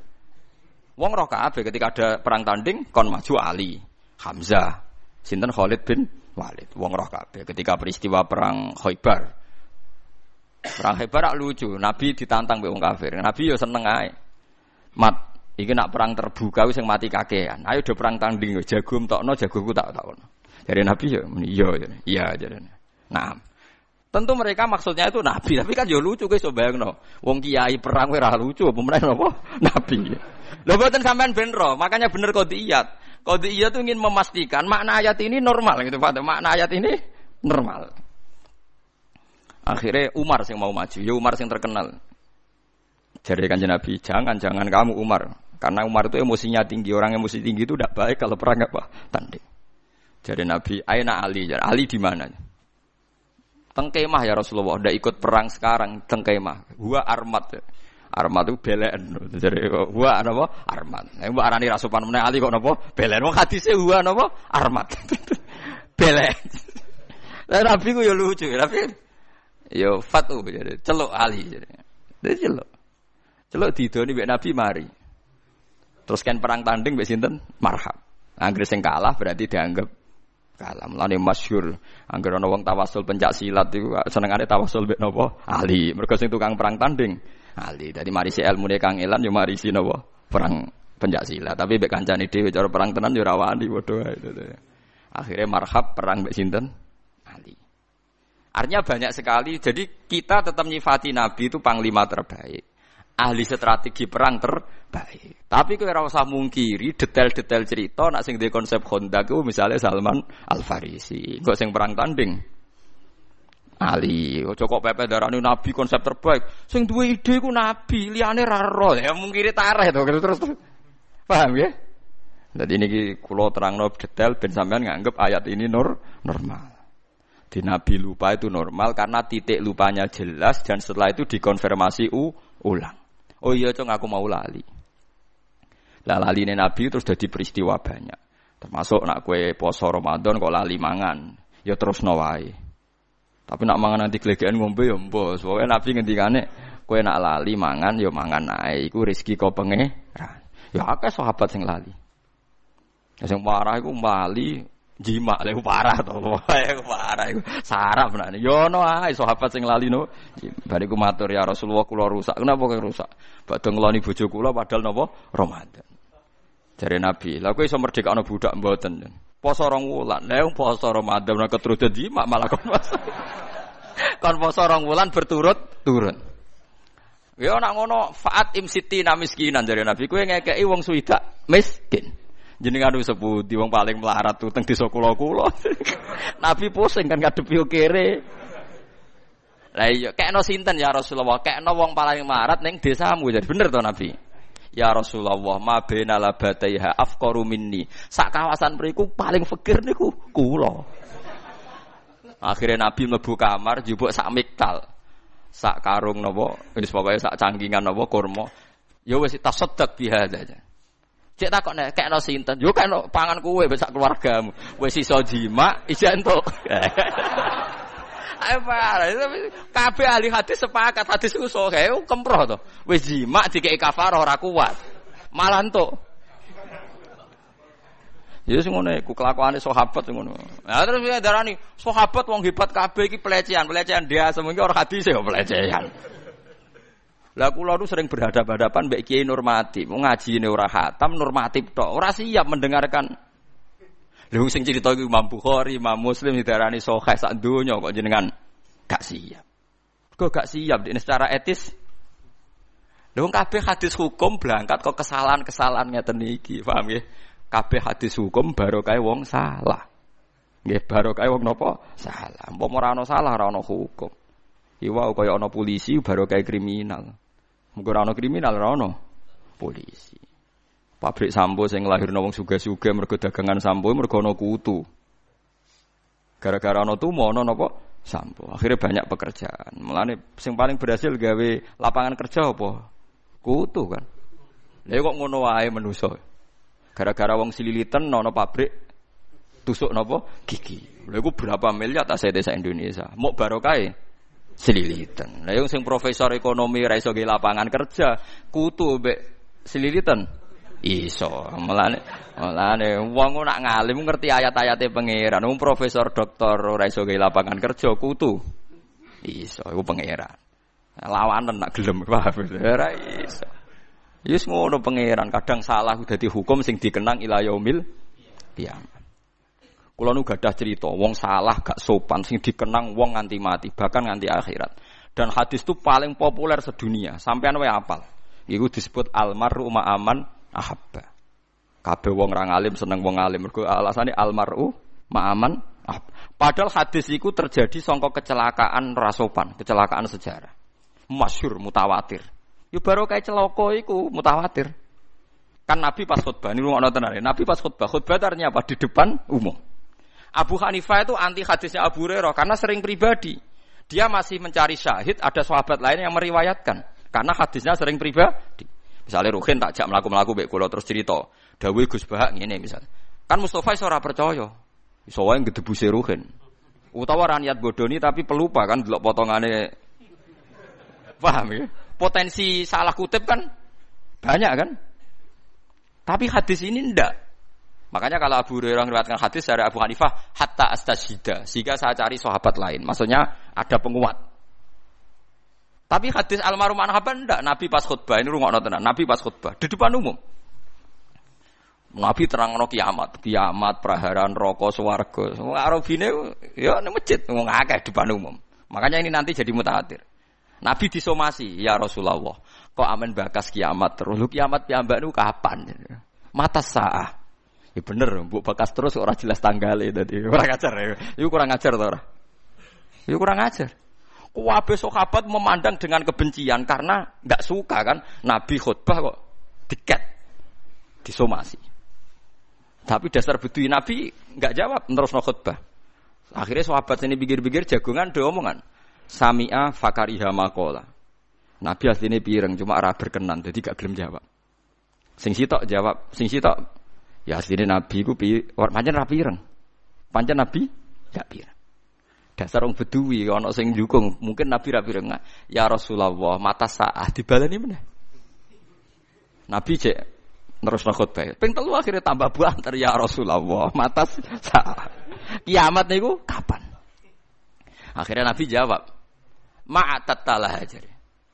Wong roh kabeh ketika ada perang tanding kon maju Ali, Hamzah, sinten Khalid bin Walid. Wong roh kabeh ketika peristiwa perang Khaibar. Perang Khaibar lucu. Nabi ditantang mbek wong kafir. Nabi yo seneng ae. Mat iki nak perang terbuka wis sing mati kakean. Ayo do perang tanding yo jago entokno jagoku tak takon. Dari Nabi yo iya jarene. Nah, tentu mereka maksudnya itu Nabi, tapi kan yo lucu guys, coba bayangno. Wong kiai perang ora lucu apa meneh napa? Nabi. Lho mboten sampean ben ro, makanya bener qadiyat. Qadiyat itu ingin memastikan makna ayat ini normal gitu, Pak. Makna ayat ini normal. Akhirnya Umar sing mau maju, ya Umar sing terkenal. Jadi Kanjeng Nabi, jangan kamu Umar. Karena Umar itu emosinya tinggi, orang emosi tinggi itu tidak baik kalau perang apa? Tanding. Jadi Nabi, aina Ali, Ali di mana? Tengkemah ya Rasulullah, udah ikut perang sekarang, tengkemah. Gua armat, armat itu belen. Jadi gua apa? Armat. Mbak arani rasupan meneh Ali kok napa? Belen. Wong hadise gua napa? Armat. Belen. Lah Nabi ku yo lucu, tapi yo fatu jadi celuk Ali jadi. Dia celuk didoni mbek Nabi mari. Terus kan perang tanding mbek sinten? Marhab. Anggere sing kalah berarti dianggap kalah. Mulane masyhur anggere ana wong tawasul pencak silat iku senengane tawasul mbek napa? Ali. Mergo sing tukang perang tanding Ali. Dadi marisi ilmune Kang Elan yo marisi napa? Perang pencak silat. Tapi mbek kancane dhewe cara perang tenan yo ora wani padha wae. Akhirnya marhab perang mbek sinten? Ali. Artinya banyak sekali. Jadi kita tetap nyifati Nabi itu panglima terbaik. Ahli strategi perang terbaik. Tapi kowe ora usah mungkiri detail-detail cerita nak sing duwe konsep Khandaq ku misale Salman Al-Farisi. Kok sing perang tanding Ali, ojo kok pepe darani Nabi konsep terbaik. Sing duwe ide ku Nabi, liyane ra ro. Ya mungkiri tareh to terus. Paham ya? Dadi niki kula terangno detail ben sampean nganggep ayat ini normal. Di Nabi lupa itu normal karena titik lupanya jelas dan setelah itu dikonfirmasi ulang. Oh iya cong aku mau lali. Lah laline Nabi terus dadi peristiwa banyak. Termasuk nak kue poso Ramadan kok lali mangan, ya terus wae. Tapi nak mangan nanti glegeken ngombe ya mbos. Pokoke Nabi ngendikane kue nak lali mangan ya mangan ae. Iku rezeki kok pangeran. Ya akeh sahabat sing lali. Sing parah iku lali jima lek parah to. Parah iku sarap menane. Yo ono ae sahabat sing lali no. Bariku matur ya Rasulullah kula rusak. Kenapa kok rusak? Badhe ngeloni bojo kula padahal napa Ramadan. Jare Nabi, lha kowe iso merdekakno budak mboten. Poso rong wulan. Lah wong poso Ramadan ora keturut jima malah kon poso. Kon poso rong wulan berturut-turut. Ya nak ngono faat imsitina miskinan jare Nabi kowe ngekeki wong swidak miskin. Jenengan wis sepundi wong paling melarat tuh teng desa kula-kula. Nabi pusing kan ngadepi kere. Lah iya kekno sinten ya Rasulullah? Kekno wong paling melarat ning desamu. Jadi bener to Nabi? Ya Rasulullah, ma baina labataiha afqaru minni. Sak kawasan mriku paling fakir niku kula. Akhirnya Nabi mlebu kamar njupuk sak miktal. Sak karung napa, wis pokoke sak cangkingan napa kurma. Ya wis tasaddaq biha aja. Cek takok nek kekno sinten? Yo kekno pangan kowe sak keluargamu. Wis iso jima, ijen entuk. Ayo kabeh ahli hadis sepakat hadis ku sahih kemproh to. Wis jima dikeki kafarah ora kuat. Malah entuk. Ya sing ngono iku kelakuane sahabat sing ngono. Lah terus piye darani sahabat wong hebat kabeh iki pelecehan dia semono ora hadis ya pelecehan. Lah kula nu sering berhadapan-hadapan mbek Kiai Nurmati, mau ngajine ora khatam normatif tok, ora siap mendengarkan. Lha sing cerita iku Imam Bukhari, Imam Muslim didarani sahih sak donya kok jenengan gak siap. Kok gak siap dene secara etis. Lha wong kabeh hadis hukum berangkat kok kesalahan-kesalahan ngeten iki, paham nggih? Kabeh hadis hukum barokah wong salah. Nggih barokah wong napa? Salah. Apa ora ana salah ora ana hukum. Iwa kaya ana polisi barokah kriminal. Muga ora ana kriminal ora ana polisi. Pabrik sampo sing nglahirno wong sugih-sugih mergo dagangan sampo mergo ana kutu. Gara-gara ana tumo ana napa? Sampo. Akhirnya banyak pekerjaan. Mulane sing paling berhasil gawe lapangan kerja apa? Kutu kan. Lha kok ngono wae manusa. Gara-gara wong sililitan ana pabrik tusuk napa? Gigi. Lha iku berapa miliar tas desa Indonesia. Mok barokahe sililitan. Lah sing profesor ekonomi ra iso gawe lapangan kerja, kutu mbek sililitan iso. Mulane wong nak ngalim ngerti ayat-ayate pangeran. Wong profesor doktor ora iso gawe lapangan kerja kutu. Iso, iku pangeran. Lawanan nak gelem ora iso. Yes ngono pangeran, kadang salah dadi hukum sing dikenang ila yaumil kiamat. Kula nu gadah cerita, wong salah gak sopan sing dikenang wong nganti mati, bahkan nganti akhirat. Dan hadis itu paling populer sedunia, sampean wae apal. Iku disebut almaru ma'aman ahabba. Kabeh wong ra ngalim seneng wong alim mergo alasane almaru ma'aman ahabba. Padahal hadis iku terjadi sangka kecelakaan rasopan, kecelakaan sejarah. Masyhur mutawatir. Yo baru kayak celoko iku mutawatir. Kan Nabi pas khutbah niku ana tenan. Nabi pas khutbah artinya apa? Di depan umum. Abu Hanifah itu anti hadisnya Abu Hurairah karena sering pribadi. Dia masih mencari syahid, ada sahabat lain yang meriwayatkan karena hadisnya sering pribadi. Misalnya Ruhin tak jak mlaku-mlaku mbek kula terus cerita, dawuh Gus Bahak ngene misal. Kan Mustofa iso ora percaya. Iso wae gedebuse Ruhin. Utawa ra niat bodoni tapi pelupa kan delok potongane. Paham ya? Potensi salah kutip kan banyak kan? Tapi hadis ini ndak. Makanya kalau Abu Hurairah meriwayatkan hadis dari Abu Hanifah hatta astashhida, sehingga saya cari sahabat lain. Maksudnya ada penguat. Tapi hadis almarhum Anhaban ndak, Nabi pas khutbah ini rungokno tenan. Nabi pas khutbah di depan umum. Nabi terangno kiamat, praharan neraka swarga. Wong Arabine ya nang masjid wong akeh depan umum. Makanya ini nanti jadi mutawatir. Nabi disomasi, ya Rasulullah, kok amen bakas kiamat terus. Lu kiamat piyambak niku kapan? Mata saah. Ya bener, mbok bakas terus ora jelas tanggale dadi. Ora ngajar ya. Iku kurang ajar to ora? Iku kurang ajar. Kabeh sahabat memandang dengan kebencian karena enggak suka kan Nabi khutbah kok diket. Disomasi. Tapi dasar bedui Nabi enggak jawab terusno khutbah. Akhirnya sahabat ini pikir-pikir jagongan do omongan. Sami'a fakariha maqala. Nabi asline pireng cuma ora berkenan dadi gak gelem jawab. Sing sitok jawab, sing sitok ya asline Nabi ku pancen ra pireng. Pancen Nabi gak pireng. Dasar wong bedui ana sing ndukung, mungkin Nabi ra pireng. Ya Rasulullah, mata saah dibaleni meneh. Nabi cek nerusno khutbah. Ping 3 akhirnya tambah banter ya Rasulullah, mata saah. Kiamat niku kapan? Akhirnya Nabi jawab, ma'atattalah aja.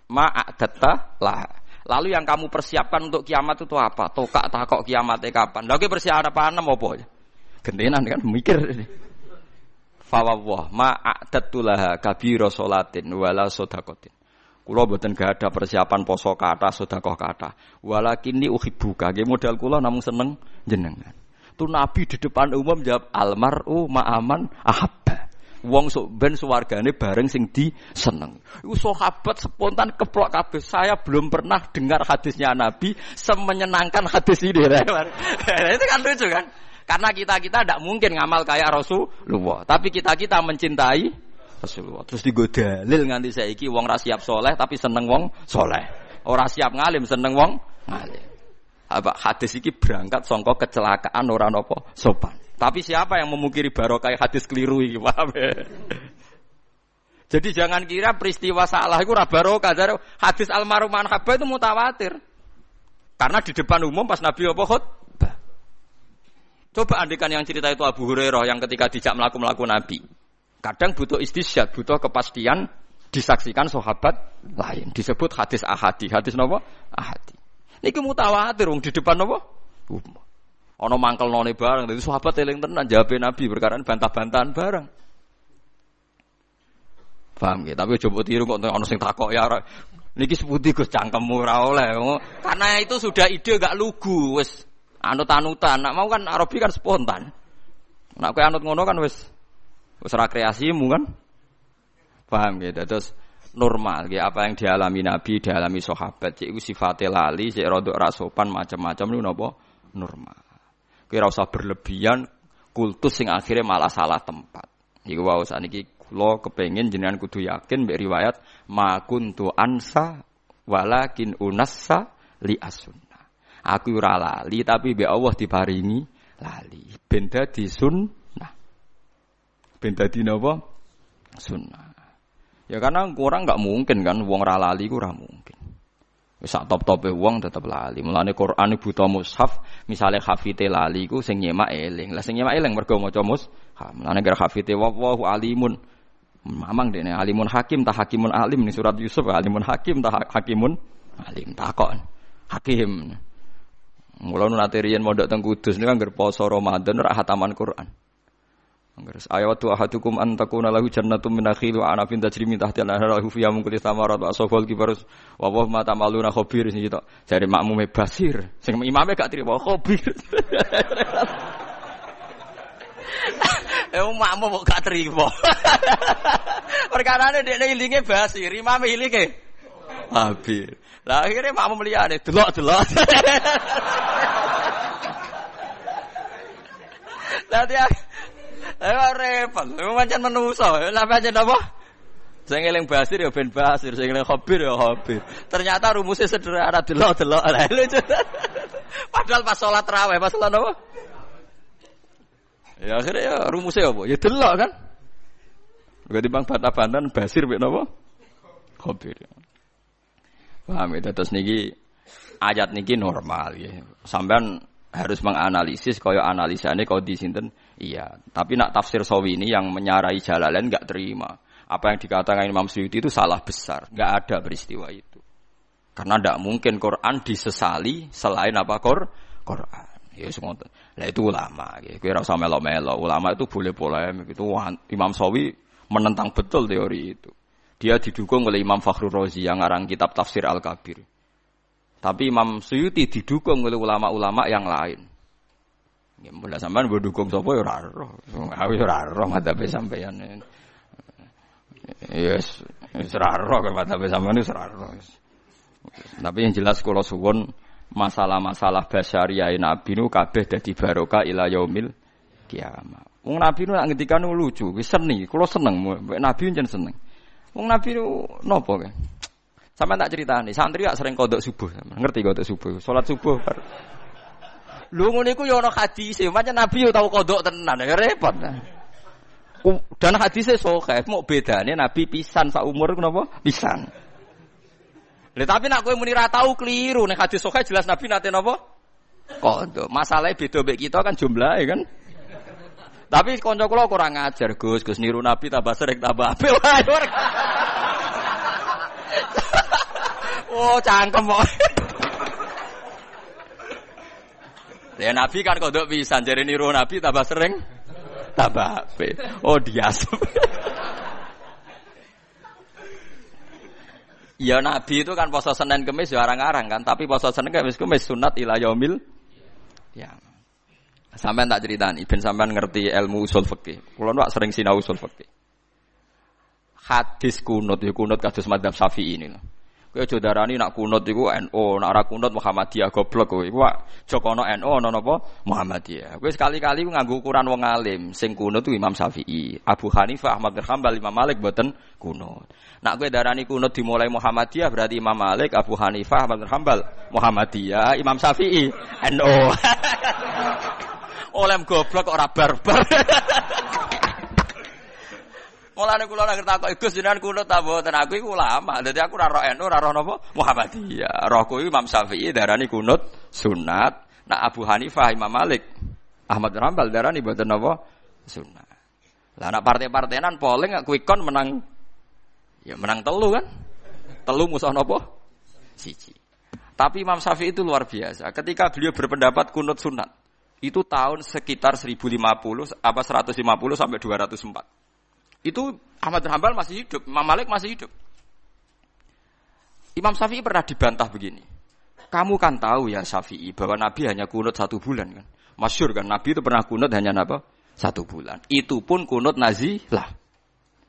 Ma'atattalah. Lalu yang kamu persiapkan untuk kiamat itu apa? Tokak takok kiamatnya kapan? Lagi persiapan apa? Gentenan kan mikir. Fawwah ma a'tatulaha kabira salatin wala shadaqatin. Kula mboten gak ada persiapan poso kathah sedekah kathah. Walakinni uhibbuka. Nggih modal kula namung seneng jenengan. Tu Nabi di depan umum jawab almar'u ma'aman ahabba. Wong sok ben suwargane bareng sing diseneng. Iku sahabat spontan keplok kabeh. Saya belum pernah dengar hadisnya Nabi semenyenangkan hadis ini. Itu kan lucu kan? Karena kita tidak mungkin ngamal kayak Rasulullah. Tapi kita mencintai Rasulullah. Terus digo dalil nganti saiki wong ra siap saleh tapi seneng wong saleh. Ora siap ngalim seneng wong ngalim. Apa hadis iki berangkat sangka kecelakaan ora napa sopan. Tapi siapa yang memungkiri barokah hadis keliru iki, paham ya? Jadi jangan kira peristiwa salah iku ora barokah. Hadis almarhum manhaba itu mutawatir. Karena di depan umum pas Nabi apa khutbah. Coba andikan yang cerita itu Abu Hurairah yang ketika dijak melaku Nabi. Kadang butuh istisyad, butuh kepastian disaksikan sahabat lain. Disebut hadis ahadi. Hadis napa? Ahadi. Niki mutawatir wong di depan napa? Ana mangkelnone bareng. Dadi sahabat eling tenan jawabe Nabi perkara bantah-bantahan bareng. Paham nggih? Tapi coba tiru kok ana sing takok ya ora. Niki sepundi Gus cangkemmu ora oleh. Karena itu sudah ide gak lugu wis anut-anutan. Nak mau kan Arabi kan spontan. Nak kowe anut ngono kan wis ora kreasimu kan? Paham gitu. Terus normal gitu. Apa yang dialami Nabi, dialami sahabat, cek iku sifate lali, cek rodok ra sopan macam-macam niku napa? Normal. Kowe ora usah berlebihan kultus sing akhirnya malah salah tempat. Iku wae saniki kula kepengin jenengan kudu yakin mbek riwayat ma kuntu ansa walakin unassa li as-sunnah. Aku ora lali tapi mbek Allah diparingi lali. Ben dadi ben dadi napa? Sunnah. Ya karena orang enggak mungkin kan wong ra lali ku ora mungkin. Wis sak top-tope wong tetep lali. Mulane Quran buta mushaf, misale hafite lali ku sing nyemak eling. Lah sing nyemak eling mergo maca mushaf. Mulane kira hafite wallahu alimun. Mamang dene alimun hakim ta hakimun alim ning surat Yusuf alimun hakim ta hakimun alim takon. Hakim. Mulane nate riyen mondok teng Kudus niku anggar poso Ramadan ra hataman Quran. Anggeres ayatu ahadukum an takuna lahu jannatun min nakhil wa anabin tajri min tahtiha al-anharu fiha min kulli thamarat wa asfal kibarus wa wa ma tamaluna khabir sing kita jare makmume basir sing imame gak trimo khabir. Makmum kok gak trimo. Perkarane dekne ilinge basir, imame ilinge khabir. Lah akhire makmum liyane delok-delok. Dadi repot, pancen menungso. Lah pancen apa? Sing eling basir ya ben basir, sing eling khabir ya khabir. Ternyata rumusnya sederhana, delok-delok. Padahal pas salat tarawih, pas salat apa? Ya akhirnya ya rumusnya apa? Ya delok kan. Berarti bang bantah-bantahan basir mek napa? Khabir. Paham ya, terus niki ayat niki normal ya. Sampean harus menganalisis kaya analisane kau di sinten iya, tapi nak tafsir Sawi ini yang menyarai Jalalain enggak terima. Apa yang dikatakan Imam Suyuti itu salah besar, enggak ada peristiwa itu. Karena enggak mungkin Quran disesali selain apa Quran. Ya semua. Lah itu ulama, kowe ora usah melo-melo. Ulama itu boleh polemik itu. Imam Sawi menentang betul teori itu. Dia didukung oleh Imam Fakhrur Razi yang ngarang kitab Tafsir Al-Kabir. Tapi Imam Suyuti didukung oleh ulama-ulama yang lain. Ya mulai sampean mendukung sapa ya ora roh. Aku ora roh madhabe sampeyan. Yes, ora roh madhabe sampeyan wis ora roh. Tapi yang jelas kula suwun masalah-masalah basyariah Nabi nu kabeh dadi barokah ila yaumil kiamah. Wong Nabi nu nak ngendikan lucu, wis seni, kula seneng, Nabi njen seneng. Wong Nabi nu napa ke? Sampai tak ceritani, santri gak sering kodok subuh, ngerti kodok subuh, sholat subuh. Lu ngono iku ya ana hadise, pancen Nabi yo tau kodok tenan, ya repot. Dan hadise sahih, mau bedane Nabi pisan sak umur napa? Pisan. Lah tapi nek kowe muni ra tau kliru, nek hadis sahih jelas Nabi nate napa? Kodok. Masalahe beda mek kita kan jumlahe kan. Tapi kanca kula kurang ngajar, Gus niru Nabi tambah sering tambah apik wae. Oh, cangkem kok. Ya Nabi kan kodok pisan, jare niru Nabi tambah sering tambah apik. Oh diasep. Ya Nabi itu kan poso Senin Kamis ya arang-arang kan, tapi poso Senin Kamis sunat ila yaumil ya. Sampeyan tak critani ben sampean ngerti ilmu usul fikih. Kula nak sering sinau usul fikih. Hadis kunut ya kunut kados madzhab Syafi'i ini lho. Kowe aja darani nak kunut iku NU, nak ora kunut Muhammadiyah goblok kowe. Iku Jokono NU ana napa Muhammadiyah. Kowe sekali-kali nganggo ukuran wong alim, sing kunut itu Imam Syafi'i, Abu Hanifah, Ahmad bin Hanbal, Imam Malik mboten kunut. Nak kowe darani kunut dimulai Muhammadiyah berarti Imam Malik, Abu Hanifah, Ahmad bin Hanbal, Muhammadiyah, Imam Syafi'i, NU. Oleh goblok ora barbar. Mulane kula nang ngerti Gus jenengan kunut ta mboten aku iku ulama. Dadi aku ora roh NU, ora roh napa Muhammadiyah. Rohku Imam Syafi'i darani kunut sunat. Nak Abu Hanifah, Imam Malik, Ahmad bin Hanbal darani mboten napa sunat. Lah nak partai-partainan polling quick count menang ya menang telu kan. Telu musuh napa? Siji. Tapi Imam Syafi'i itu luar biasa. Ketika beliau berpendapat kunut sunat, itu tahun sekitar 1050 apa 150 sampai 204. Itu Ahmad bin Hanbal masih hidup, Imam Malik masih hidup. Imam Syafi'i pernah dibantah begini. Kamu kan tahu ya Syafi'i bahwa Nabi hanya kunut 1 bulan kan. Masyhur kan Nabi itu pernah kunut hanya apa? 1 bulan. Itu pun kunut nazilah.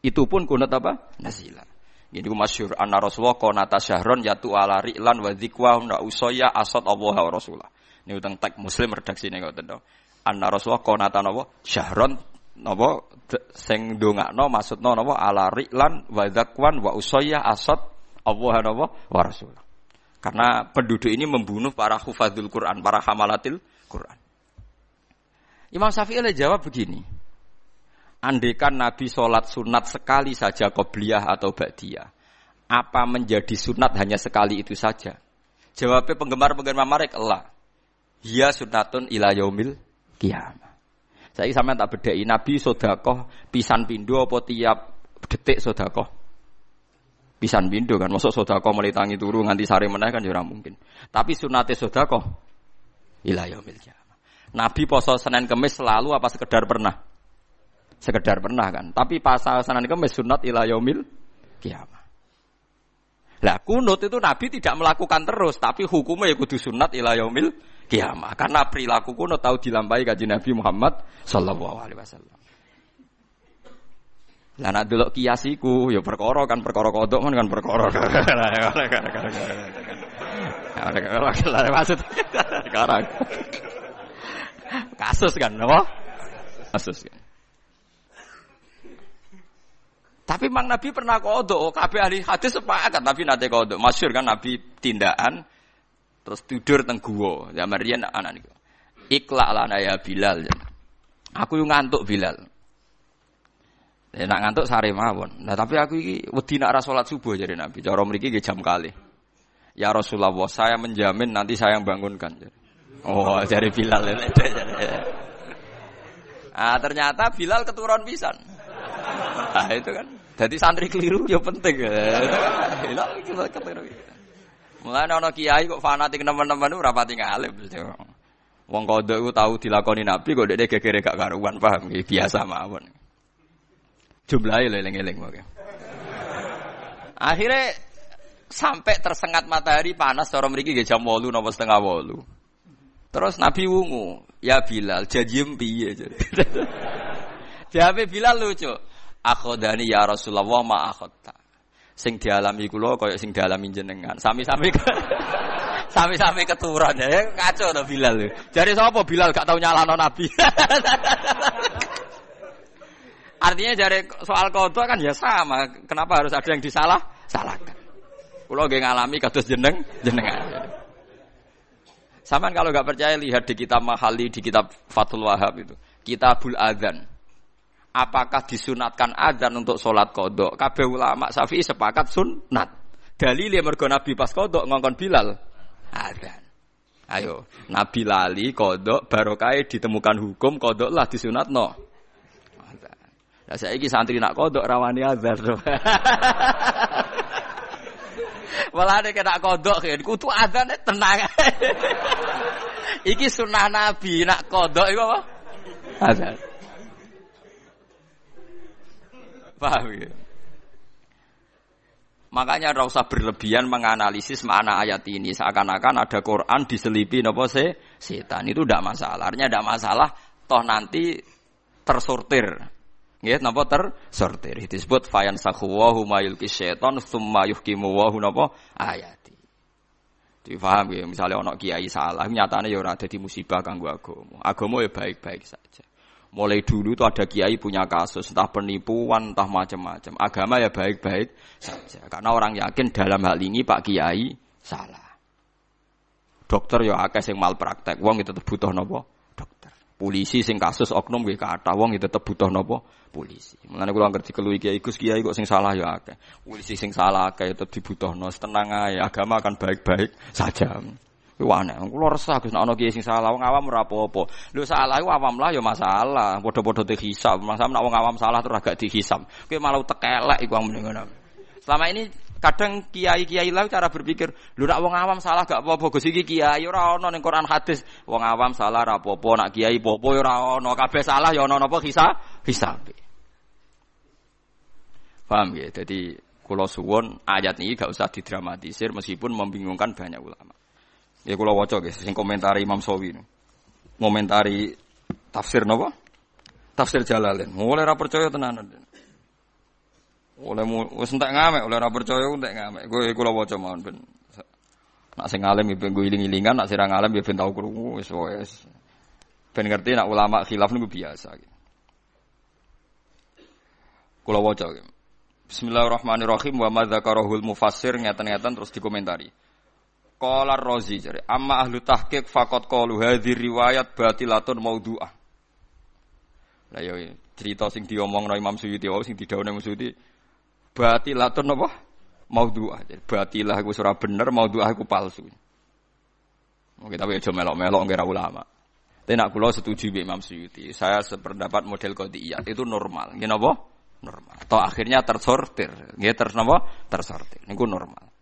Itu pun kunut apa? Nazilah. Ini ku masyhur anna Rasulullah qanata syahron yatu ala ri'lan wa dzikwa na usaya asad Allah wa Rasulullah. Ini utang teks Muslim redaksine ngoten to. Anna Rasulullah qanata napa? Syahron napa sing ndongakno maksudna napa ala ri'lan wa zakwan wa usayya asad Allah napa wa rasul. Karena penduduk ini membunuh para hufadzul Quran, para hamalatil Quran. Imam Syafi'i jawab begini. Andaikan Nabi sholat sunat sekali saja qobliyah atau ba'diyah, apa menjadi sunat hanya sekali itu saja? Jawabnya penggemar-penggemar Malik, Allah. Ya sunnatun ila yaumil qiyamah. Saya sampean tak bedheki Nabi sedekah pisan pindho apa tiap detik sedekah. Pisan pindho kan mosok sedekah mulai tangi turu nganti sare meneh kan ya ora mungkin. Tapi sunate sedekah ila yaumil qiyamah. Nabi poso Senin Kamis selalu apa sekedar pernah? Sekedar pernah kan. Tapi pas Senin Kamis sunat ila yaumil qiyamah. Lah kunut itu Nabi tidak melakukan terus tapi hukumnya ya kudu sunat ila yaumil kiamah karena perilaku kuno tahu dilampahi kanjeng Nabi Muhammad sallallahu alaihi wasallam. Lah nek delok kias iku ya perkara kodok kan perkara. Maksud sekarang. Kasus kan apa? Kasus kan. Tapi Mang Nabi pernah kodok, kabeh ahli hadis sepakat Nabi nate kodok. Masyhur kan Nabi tindakan terus tidur teng guwa. Zaman riyen anak niku. Iqla lana ya Bilal. Aku yo ngantuk Bilal. Nek ngantuk sare mawon. Nah tapi aku iki wedi nek ora salat subuh jare Nabi. Cara mriki nggih jam kalih. Ya Rasulullah, saya menjamin nanti saya yang bangunkan. Oh, jare Bilal. Ah ternyata Bilal keturun pisan. Nah itu kan. Jadi santri keliru ya penting. Bilal keturun. Mulane ana kiai kok fanatik nemen-nemen ora pati ngalim. Wong kodho iku tau dilakoni Nabi kok dekne gegere gak karuan, paham iki biasa mawon. Jumlahe eling-eling wae. Akhire sampai tersengat matahari panas cara mriki nggih jam 8 napa setengah 8. Terus Nabi wungu, "Ya Bilal, janjim piye?" Jawabe Bilal lucu. "Akhodani ya Rasulullah ma akhadta." Sing dialami kula kaya sing dialami jenengan. Sami-sami sami-sami keturunan ya. Kacau to Bilal. Jare sapa Bilal gak tau nyalano Nabi. Artinya jare soal qada kan ya sama. Kenapa harus ada yang disalahkan? Kula nggih ngalami kados jenengan. Sampeyan kalau enggak percaya lihat di kitab Mahali, di kitab Fathul Wahhab itu. Kitabul Adzan. Apakah disunatkan adzan untuk sholat qada? Kabeh ulama Syafi'i sepakat sunat. Dalile mergo Nabi pas qada ngongkon Bilal adzan. Ayo, Nabi lali qada barokahe ditemukan hukum qada lah disunatno. Lah saiki santri nak qada rawani adzan. Walane kena qada kudu adzane tenang. Iki sunah Nabi, nak kodok iku apa? Azan. Paham ya? Makanya ora usah berlebihan menganalisis makna ayat ini. Seakan-akan ada Quran diselipi napa setan. Itu ndak masalah. Artinya ndak masalah toh nanti tersortir. Nggih, napa tersortir. Itu disebut fayan sakhuwahu mayulki syaiton tsumma yuhkimu wa napa ayati. Difaham ya, misalnya ana kiai salah, nyatane ya ora dadi musibah kanggo agama. Agama ya baik-baik saja. Mulai dulu itu ada kiai punya kasus, entah penipuan, entah macam-macam. Agama ya baik-baik saja. Karena orang yakin dalam hal ini Pak Kiai salah. Dokter ya akeh sing malpraktek, wong itu tetep butuh napa? Dokter. Polisi sing kasus oknum nggih kathah, wong itu tetep butuh napa? Polisi. Mulane kula ngerti keluwi kiai Gus Kiai kok sing salah ya akeh. Polisi sing salah akeh tetep dibutuhno, tenang ae, agama akan baik-baik saja. Wah, nek kula resah Gus nek ana kiai sing salah, wong awam ora apa-apa. Lho salah iku awam lah ya masalah, padha-padha dihisab. Masalah nek wong awam salah terus agak dihisab. Kowe malah tekelek iku wong ngono. Selama ini kadang kiai-kiai lah cara berpikir, lho nek wong awam salah gak apa-apa, Gus iki kiai ora ana ning Quran hadis. Wong awam salah ora apa-apa, nek kiai apa-apa ya ora ana, kabeh salah ya ana napa hisab. Paham ya? Jadi kula suwun ayat ini gak usah didramatisir meskipun membingungkan banyak ulama. Ya kula waca guys, sing komentari Imam Sawi. Ngomentari tafsir napa? Tafsir Jalalain. Oleh ra percaya tenanan. Oleh wis entek ngamek, oleh ra percaya entek ngamek. Kowe kula waca mawon ben. Nak sing alim ya ben go iling-ilingan, nak sira ngalim ya ben tau krungu wis wis. Ben ngerti nak ulama khilaf niku biasa. Kula waca. Bismillahirrahmanirrahim wa madzakarahul mufassir ngeten-ngeten terus dikomentari. Qala Ar-Razi jare amma ahlu tahqiq faqat qalu hadhi riwayat batilatun maudhu'ah. Lah ya cerita sing diomongno Imam Suyuti wae sing didhawuhne Imam Suyuti batilatun apa? Maudhu'ah. Batilah iku ora bener, maudhu'ah iku palsu. Mungkin tapi aja melok-melok ngira ulama. Tapi nak kula setuju mbek Imam Suyuti. Saya sependapat model qadiyah itu normal. Nggih napa? Normal. Atau akhirnya tersortir. Nggih tersortir. Niku normal.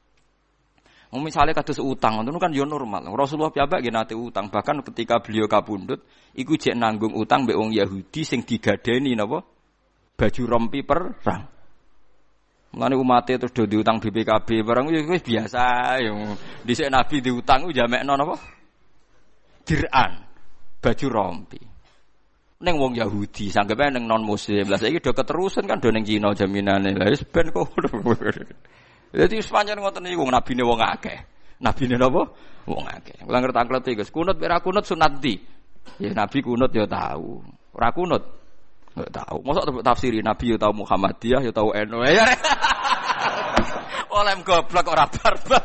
Misalnya kados utang, itu kan ya normal. Rasulullah piyambak nggih nate utang, bahkan ketika beliau kapundhut, iku jek nanggung utang mbek wong Yahudi sing digadeni napa? Baju rompi perang. Mulane umate terus do diutang BPKB barang wis biasa ya. Dhisik Nabi diutang ku jamekno napa? Diran. Baju rompi. Ning wong Yahudi, sanggepe ning non muslim. Lah saiki do keterusan kan do ning Cina jaminane. Lah wis ben kok. Jadi Spanyol ngoten niku nabine wong akeh. Nabine napa? Wong akeh. Kula ngerti-ngerti Gus, kunut ora kunut sunat ndi? Ya nabi kunut ya tahu. Ora kunut enggak tahu. Mosok tafsiri nabi ya tahu Muhammadiyah ya tahu NU. Oleh goblok ora barbar.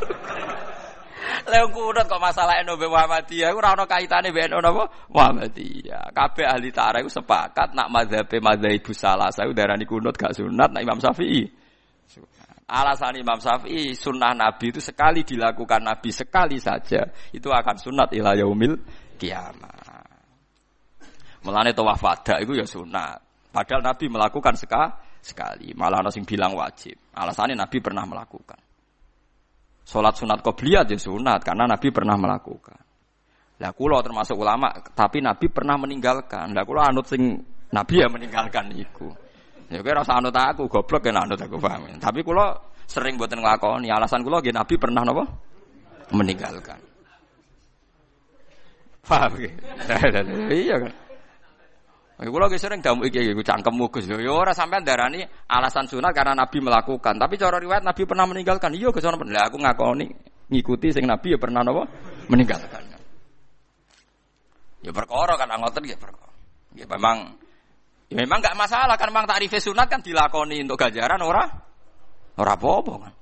Lha kunut kok masalah NU Muhammadiyah ora ana kaitane mbek NU napa? Muhammadiyah. Kabeh ahli tarikh iku sepakat nak mazhabe mazhabu salasa darani kunut gak sunat nak Imam Syafi'i. Alasan Imam Syafi'i sunnah Nabi itu sekali dilakukan Nabi sekali saja itu akan sunat ila yaumil kiamah. Mulane tawaf wada itu ya sunat. Padahal Nabi melakukan sekali. Malah ana sing bilang wajib. Alasannya Nabi pernah melakukan. Salat sunat qobliyah ya sunat karena Nabi pernah melakukan. Lah kula termasuk ulama tapi Nabi pernah meninggalkan. Lah kula anut sing Nabi ya meninggalkan iku. Ya kowe rasa anut aku, goblok ya anut aku paham. Tapi kula sering mboten nglakoni. Alasan kula nggih Nabi pernah napa? Meninggalkan. Paham nggih? Iya kan. Kula nggih sering damu iki iku cangkemmu Gus. Ya ora sampean darani alasan sunat karena Nabi melakukan. Tapi cara riwayat Nabi pernah meninggalkan. Iya Gus ana. Lah aku ngakoni ngikuti sing Nabi ya pernah napa? Meninggalkan. Ya perkara kan ngoten nggih perkara. Nggih memang enggak masalah kan memang takrif sunat kan dilakoni untuk ganjaran ora apa-apa kan.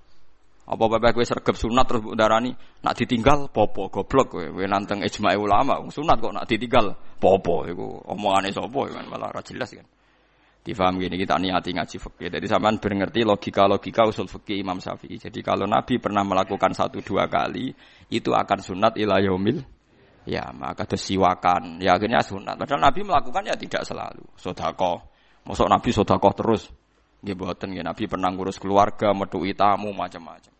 Apa bapak kowe sregep sunat terus darani nak ditinggal popo goblok kowe nanteng ijma' ulama sunat kok nak ditinggal popo iku omongane sapa kan malah ora jelas kan. Difaham gini kita niati ngaji fikih. Jadi sampean ngerti logika usul fikih Imam Syafi'i. Jadi kalau Nabi pernah melakukan 1-2 kali itu akan sunat ila yaumil ya maka desiwakan ya akhirnya sunat. Padahal Nabi melakukan ya tidak selalu. Sedekah. Mosok Nabi sedekah terus. Nggih mboten nggih Nabi pernah ngurus keluarga, metuki tamu macam-macam.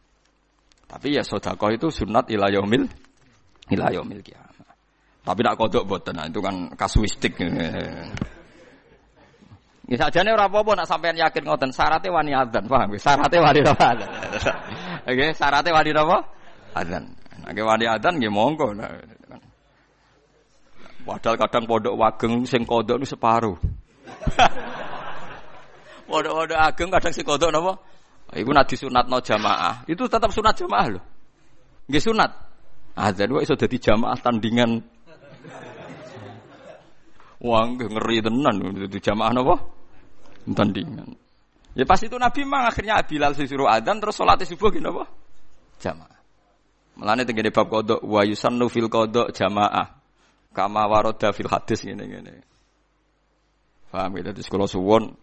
Tapi ya sedekah itu sunat ila yaumil kiamah. Tapi nak kodok boten, nah, itu kan kasuistik. Ya sajane ora apa-apa nak sampean yakin ngoten, syaratnya wani adzan, paham nggih? Syaratnya wani napa? Oke, syaratnya wani napa? Adzan. Nek wani adzan nggih monggo. Padahal kadang pondok wageng sing kodok niku separo. Pondok-pondok ageng kadang sing kodok napa? Iku nek disunatno jamaah, itu tetap sunat jamaah lho. Nggih sunat. Adzan kok iso dadi jamaah tandingan. Wah, ngeri tenan dadi jamaah napa? Tandingan. Ya pas itu Nabi mang akhirnya Bilal disuruh adzan terus salat subuh gini apa? Jamaah. Mulane tengene bab qada wa yusannu fil qada jamaah. Kama warada fil hadis ngene-ngene. Paham ya dadi kula suwun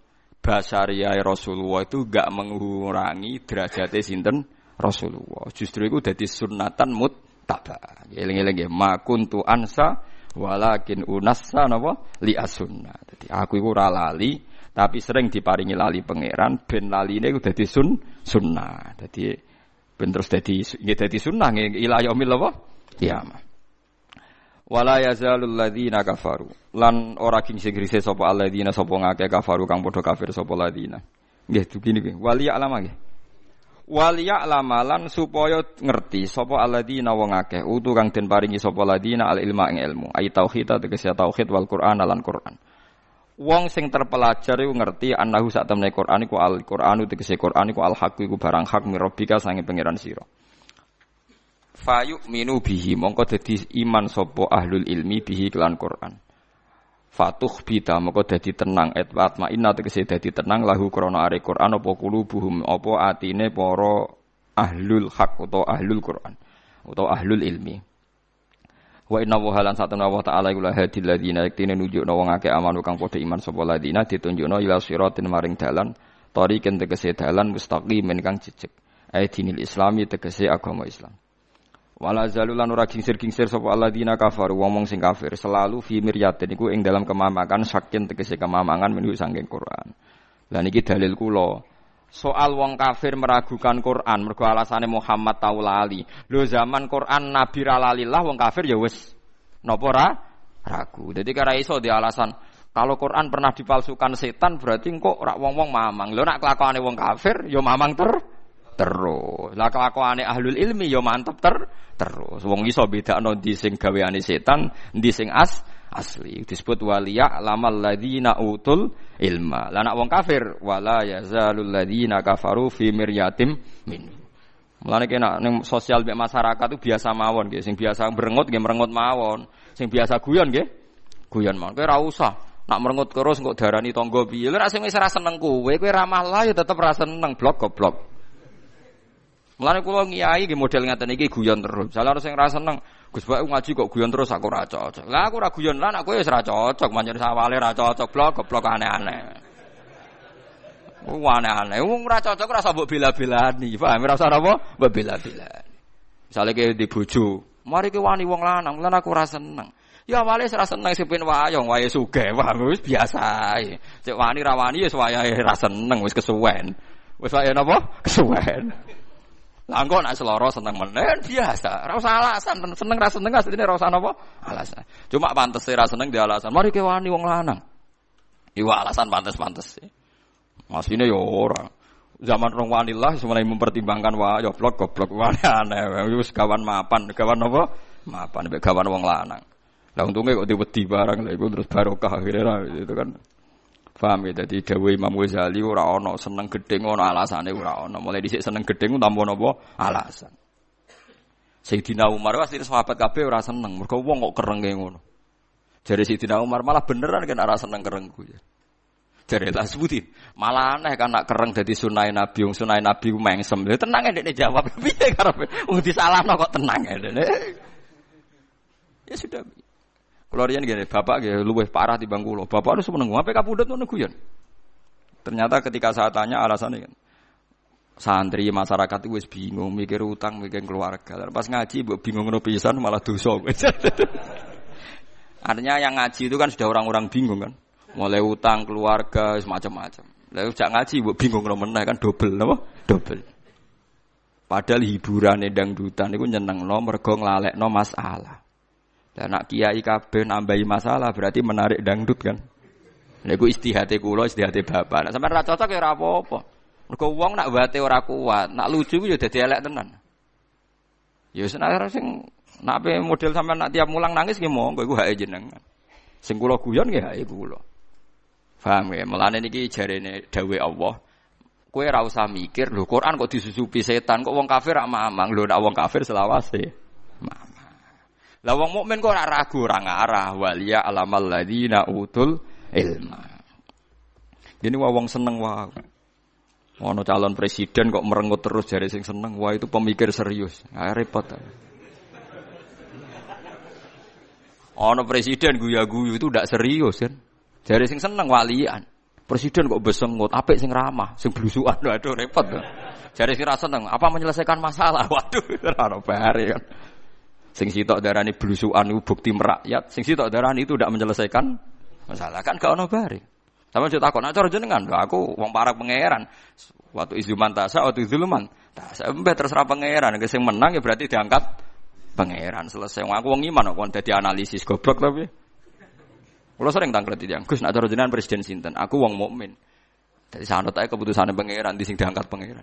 basariyae Rasulullah itu enggak mengurangi derajate sinten Rasulullah. Justru iku dadi sunnatan muttaba. Eling-eling nggih ma kuntu ansa walakin unassa napa li as-sunnah. Dadi aku iku ora lali tapi sering diparingi lali pangeran ben laline iku dadi sunnah. Dadi ben terus dadi nggih dadi sunnah ila yaumil apa? Kiamah. Wala yazalul ladzina kafaru. Lan ora king sing grise sapa alladzina sapa ngake kafaru kang padha kafir sapa ladzina. Nggih begini nggih. Wali alama nggih. Wali alamalan supaya ngerti sapa alladzina wong akeh utu kang den paringi sapa ladzina al ilma ing ilmu. Ai tauhid tegese tauhid wal Qur'an lan Qur'an. Wong sing terpelajar iku ngerti annahu sak temne Qur'an iku al-Qur'anu tegese Qur'an iku al-haq iku barang hak mirabika sange pangeran sira. Fayuk minu bihi mongko dadi iman sapa ahlul ilmi bihi kelan Qur'an. Fatuh bita mongko dadi tenang atma inna tegese dadi tenang lahu krana are Qur'an apa qulubuhum apa atine para ahlul haq utawa ahlul Qur'an utawa ahlul ilmi. Wa inna wa halan satuna wa ta'ala iku lahadil ladina yaktine nunjukna wong akeh amanu kang padha iman sapa ladina ditunjukna ila siratin maring dalan tariqen tegese dalan mustaqimin kang jejeg ai dinil islami tegese agama Islam. Wala zalulan ora gingsir-gingsir sapa alladzina kafaru wong sing kafir selalu fi miryatin iku ing dalam kemamangan sakin tegese kemamangan menuju saking Quran. Lah niki dalil kula. Soal wong kafir meragukan Quran mergo alasane Muhammad tau lali. Lho zaman Quran Nabi ra lalilah wong kafir ya wis napa ra ragu. Dadi kira iso di alasan kalau Quran pernah dipalsukan setan berarti kok ora wong-wong mamang. Lho nek kelakuane wong kafir ya mamang terus. Lah kelakuane ahlul ilmi ya mantep terus. Wong iso bedakno ndi sing gaweane setan, ndi sing asli. Disebut waliya lamal ladzina utul ilma. Lah nek wong kafir wala yazalul ladzina kafaru fi miryatim min. Mulane kena ning sosial mek masyarakat itu biasa mawon nggih, sing biasa merengut nggih merengut mawon, sing biasa guyon nggih guyon mawon. Kowe ora usah nak merengut terus kok darani tangga piye. Lha nek sing wis ora seneng kowe ramah lah ya tetep ora seneng blok goblok. Mulane kula ngiyai nggih model ngaten iki guyon terus. Salah sing ora seneng, Gus Bak ngaji kok guyon terus aku ora cocok. Lah aku ora guyon lah, aku wis ora cocok, pancen sawale ora cocok, goblok aneh-aneh. Aneh-aneh. Wong ora cocok ora usah mbok bela-belani, paham? Ora usah apa? Mbok bela-belani. Misale ke di bojo, mari ke wani wong lanang, lan aku ora seneng. Ya awale ora seneng sing pen wayong, wae sugih, paham? Wis biasa ae. Cek wani ra wani ya wayahe ra seneng, wis kesuwen. Wis wae napa? Kesuwen. Lah engko nek seloro seneng menen biasa. Ora usah alasan, seneng ra seneng asline ora usah napa? Alasan. Cuma pantes ra seneng di alasan. Mari ke wani wong lanang. Iku alasan pantes-pantes. Masine yo ora. Zaman rong wanillah semuanya mempertimbangkan wah yo blok goblok aneh. Wis kawan mapan, kawan napa? Mapan mek kawan wong lanang. Lah untunge kok diwedi barang lha iku terus barokah akhirnya itu kan. Paham ya, dadi dawuh Imam Ghazali ora ana seneng gedeng ana alasane ora ana. Mulai dhisik seneng gedeng tanpa napa alasan. Sayyidina Umar wis sahabat kabeh ora seneng, mergo wong kok kerenge ngono. Jare Sayyidina Umar malah beneran kan ora seneng kerengku ya. Jare lah sebuti, malah aneh kan nak kereng dadi sunah Nabi, wong sunah Nabi ku mengsem. Lha tenang ndekne jawab piye karepe wong disalahno kok tenang ndekne. Ya sudah. Kalau riyen gini, bapak gini luwih parah di bangku lo. Bapak harus menunggu, apa kapudut menunggu guyon. Ternyata ketika saya tanya alasannya kan, santri masyarakat itu wis bingung, mikir utang, mikir keluarga. Pas ngaji, bingung ngono pisan malah dosa. Artinya yang ngaji itu kan sudah orang-orang bingung kan, mulai utang, keluarga, semacam-macam. Lalu jak ngaji, bingung ngono meneh kan double, apa? Double. Padahal hiburan dangdutan itu nyeneng no, mergo nglalekno masalah. Dan nak kiai kabeh nambahi masalah berarti menarik dangdut kan. Lha iku istihate kula, istihate bapak. Nek sampean ra cocok ya ora apa-apa. Mergo wong nak wate ora kuat, nak lucu ya dadi elek tenan. Ya senajan sing nak model sampean nak tiap mulang nangis nggih monggo iku hake jenengan. Sing kula guyon nggih hake kula. Paham ya? Mulane niki jarene dawuh Allah. Kowe ora usah mikir, lho Quran kok disusupi setan, kok wong kafir rak mamang. Lho nek wong kafir selawase. Mamang. Lah wong mukmin kok ora ragu, ora ngarah. Waliya alamal ladina utul ilma. Dene wong seneng wae. Ono calon presiden kok merengut terus jare sing seneng. Wah itu pemikir serius. Repot. Ono presiden guya-guyu itu ndak serius kan. Jare sing seneng walian. Presiden kok besengut, apik sing ramah, sing blusukan. Waduh repot. Jare sing ra seneng, apa menyelesaikan masalah? Waduh ora ono bare kan. Sing sitok darani blusukan iku bukti merakyat, sing sitok darani itu ndak menyelesaikan masalah kan gak ono bare. Sampe yo takon, "Nak cara jenengan?" Lho aku wong para pangeran. Waktu izuman tasa, waktu izuluman. Tasa mbeh terserah pangeran, nek sing menang ya berarti diangkat pangeran. Selesai. Aku wong iman kok dadi analisis goblok tapi. Kulo sering tanglet iki, Gus, nak cara jenengan presiden sinten? Aku wong mukmin. Dadi sanut ae keputusane pangeran di sing diangkat pangeran.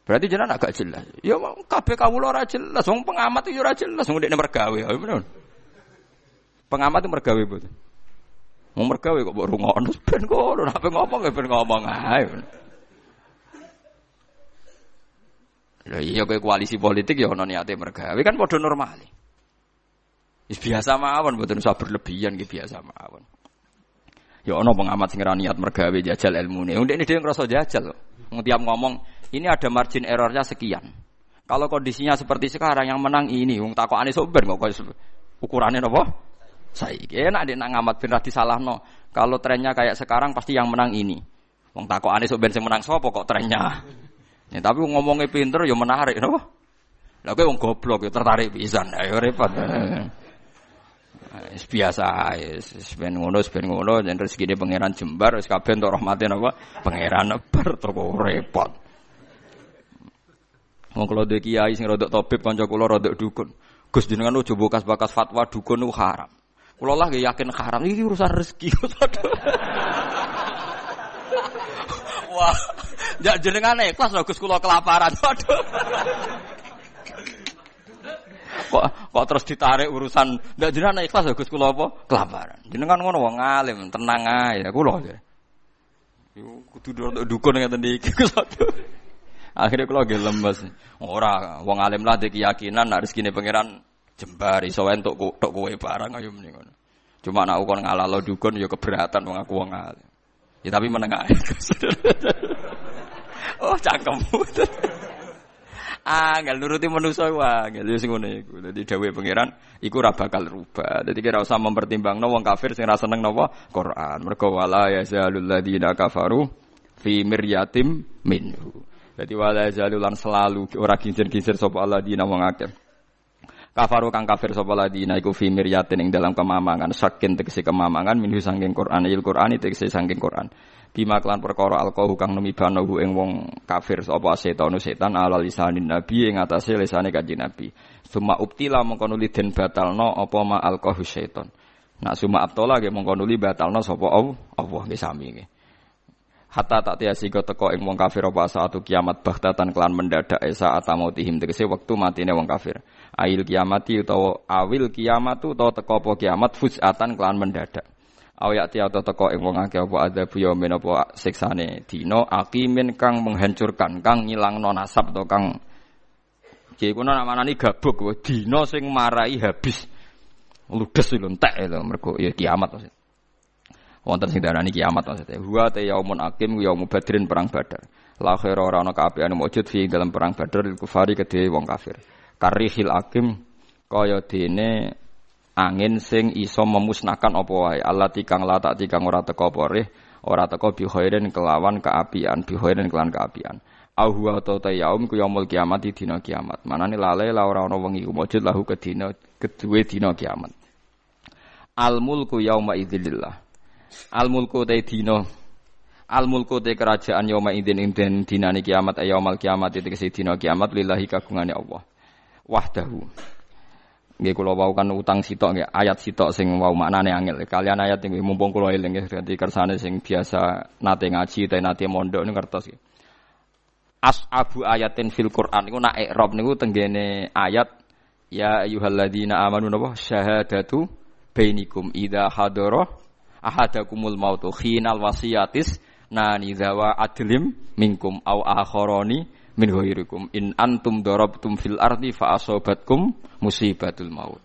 Berarti jenengan agak jelas. Ya kabeh kawula ora jelas, wong pengamat iki ora jelas, wong ndekne mergawe. Ya bener. Pengamat itu mergawe mboten. Mau mergawe kok mbok rungokno ben kono, nek ngomong ya ben ngomong ae. Lha iya kowe koalisi politik ya ono niate mergawe kan padha normal. Wis biasa mawon mboten usah berlebihan nggih biasa mawon. Ya ana pengamat sing ora niat mergawe jajal ilmune. Ndekne dhewe ngrasa jajal kok. Tiap ngomong, ini ada margin errornya sekian. Kalau kondisinya seperti sekarang yang menang ini, wong takokane sok ben kok ukurane napa? Saiki enak nek ngamat ben ra disalahno. Kalau trennya kayak sekarang pasti yang menang ini. Wong takokane sok ben sing menang sapa kok trennya. Ya, tapi ngomongnya pinter ya menarik napa? Lah kowe wong goblok ya tertarik pisan. Ayo repot. Wis biasa wis ben ngono yen rezekine pangeran jembar wis kabeh entuk rahmate napa pangeran bar toko repot. Wong kula duwe kiai sing rodok tabib kanca kula rodok dukun. Gus jenengan ojo bekas-bekas fatwa dukun niku haram. Kula lah yakin haram iki urusan rezeki. Wah, jak jenengan ikhlas lho Gus kula kelaparan. Waduh. Kok terus ditarik urusan ndak jenengan ikhlas Gus kula apa kelaparan. Jenengan ngono wong alim, tenang ae kula. Yo kudu dukun ngeten iki Gus. Akhire kula nggih lemes. Ora wong alim lah ndek keyakinan nek rezekine pangeran jembar iso entuk tok kowe barang ayo mending ngono. Cuma nek kon ngalalo dukun ya keberatan wong aku wong alim. Ya tapi meneng ae. Oh cangkemmu. Angel nuruti manusa wae, angel sing ngene iku. Dadi dawuhe pangeran iku ora bakal rubah. Dadi kira usah mempertimbangno wong kafir sing ra seneng napa Quran. Mergo wala yazalul ladina kafaru fi miryatim minhu. Dadi wala yazalul lan selalu ora gincir-gincir sapa ladina wong akeh. Kafaru kang kafir sapa ladina iku fi miryatin ing dalam kemamangan, saking tegese kemamangan minhu saking Quran, il Qur'ani tegese saking Quran. Bima klan perkara alqahu kang numibanahu ing wong kafir sapa setan ala lisanin nabi ing atase lisane kanjeng nabi. Suma ubtila mongko nuli den batalno apa ma alqahu setan. Nak suma abtala nggih mongko nuli batalno sapa Allah nggih sami nggih. Hatta tak tiasi teko ing wong kafir apa saatu kiamat bahtatan kelan mendadak esa atamotihim tegese wektu matine wong kafir. Ail kiamati utawa awil kiamatu utawa teko apa kiamat fuzatan kelan mendadak. Awayati atau teko ing wong akeh apa adzab yaumin apa siksane dina aqimin kang menghancurkan kang ngilangno nasab to kang iki kuwi namane gabuk dina sing marai habis ludes lho entek lho mergo ya kiamat maksud. Wonten sing darani kiamat maksud. Huwa ta yaumun aqim yaumul badrin perang badar. La khaira ora ana kaapiane mujud fi dalam perang badar lil kufari kedhe wong kafir. Karihil aqim kaya dene angin sing iso memusnahkan apa wae allati kang la tak kang ora teka apa ora teka bi khairin kelawan kaapian bi khairin kelan kaapian au huwa ta yaum ku yaumul kiamat dina kiamat manane lale la ora ana wengi mujud lahu kedina kedue dina kiamat al mulku yauma idzillah al mulku ta dina al mulku ta kerajaan yauma idzin dinane kiamat yaumul kiamat tegese dina kiamat lillahi kagungane Allah wahdahu Nggih kula wau kan utang sitok nggih ayat sitok sing wau maknane angel. Kalian ayat nggih mumpung kula eling nggih dadi kersane sing biasa nate ngaji utawa nate mondok niku ngertos nggih. As'abu ayatin fil Qur'an niku nak i'rab niku tenggene ayat ya ayyuhalladzina amanu napa syahadatu bainikum idza hadara ahadakumul mautu khinal wasiyatis nani zawa adlim minkum au akharani min ghairikum in antum darabtum fil ardi fa asabatkum musibatul maut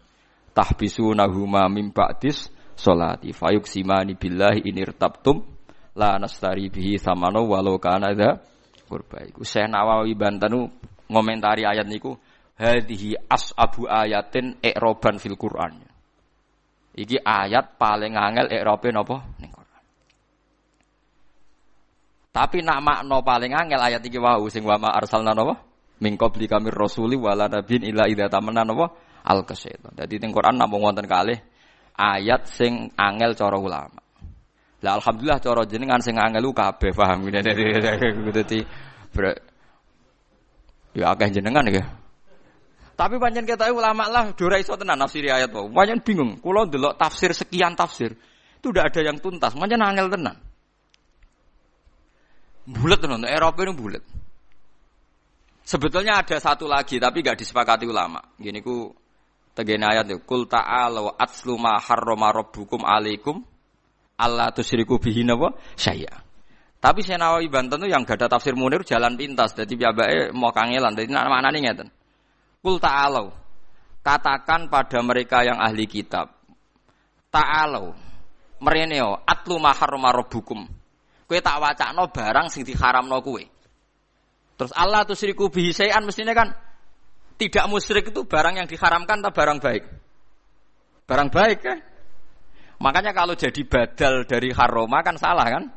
tahbisunahuma min ba'dis sholati fayuqsimani billahi in irtabtum la nastari bihi thamana walau kana dza qurba iku Syekh Nawawi Bantanu ngomentari ayat niku hadhihi as'abu ayatin i'roban fil Qur'an iki ayat paling angel i'robe napa ning tapi nak makna paling angel ayat iki wau sing wa ma arsalna napa min qabli kamir rasuli wala nabiyyin illa idza tamanna napa al-qasyaitan. Dadi teng Quran namung wonten kalih ayat sing angel cara ulama. Lah alhamdulillah cara jenengan sing angel ku kabeh paham ngene dadi ya akeh jenengan ya. Tapi pancen ketoke ulama lah ora iso tenan nafsiri ayat wae. Pancen bingung. Kula ndelok tafsir sekian tafsir itu udah ada yang tuntas. Pancen angel tenan. Bulet tenan, Eropa itu bulet. Sebetulnya ada satu lagi tapi enggak disepakati ulama. Gini ku tegene ayat itu qul ta'ala atslu ma harrama rabbukum alaikum alla tusyriku bihi wa syai'a. Tapi Syekh Nawawi Banten itu yang gak ada tafsir Munir jalan pintas. Dadi piyambake mau kangelan. Dadi maknane ngeten. Qul ta'ala katakan pada mereka yang ahli kitab. Ta'ala mrene atlu ma harrama rabbukum. Kowe tak wacakno barang sing diharamno kowe. Terus Allah tusyriku bihi syai'an mestine kan tidak musyrik itu barang yang diharamkan atau barang baik? Barang baik kan? Makanya kalau jadi badal dari haroma kan salah kan?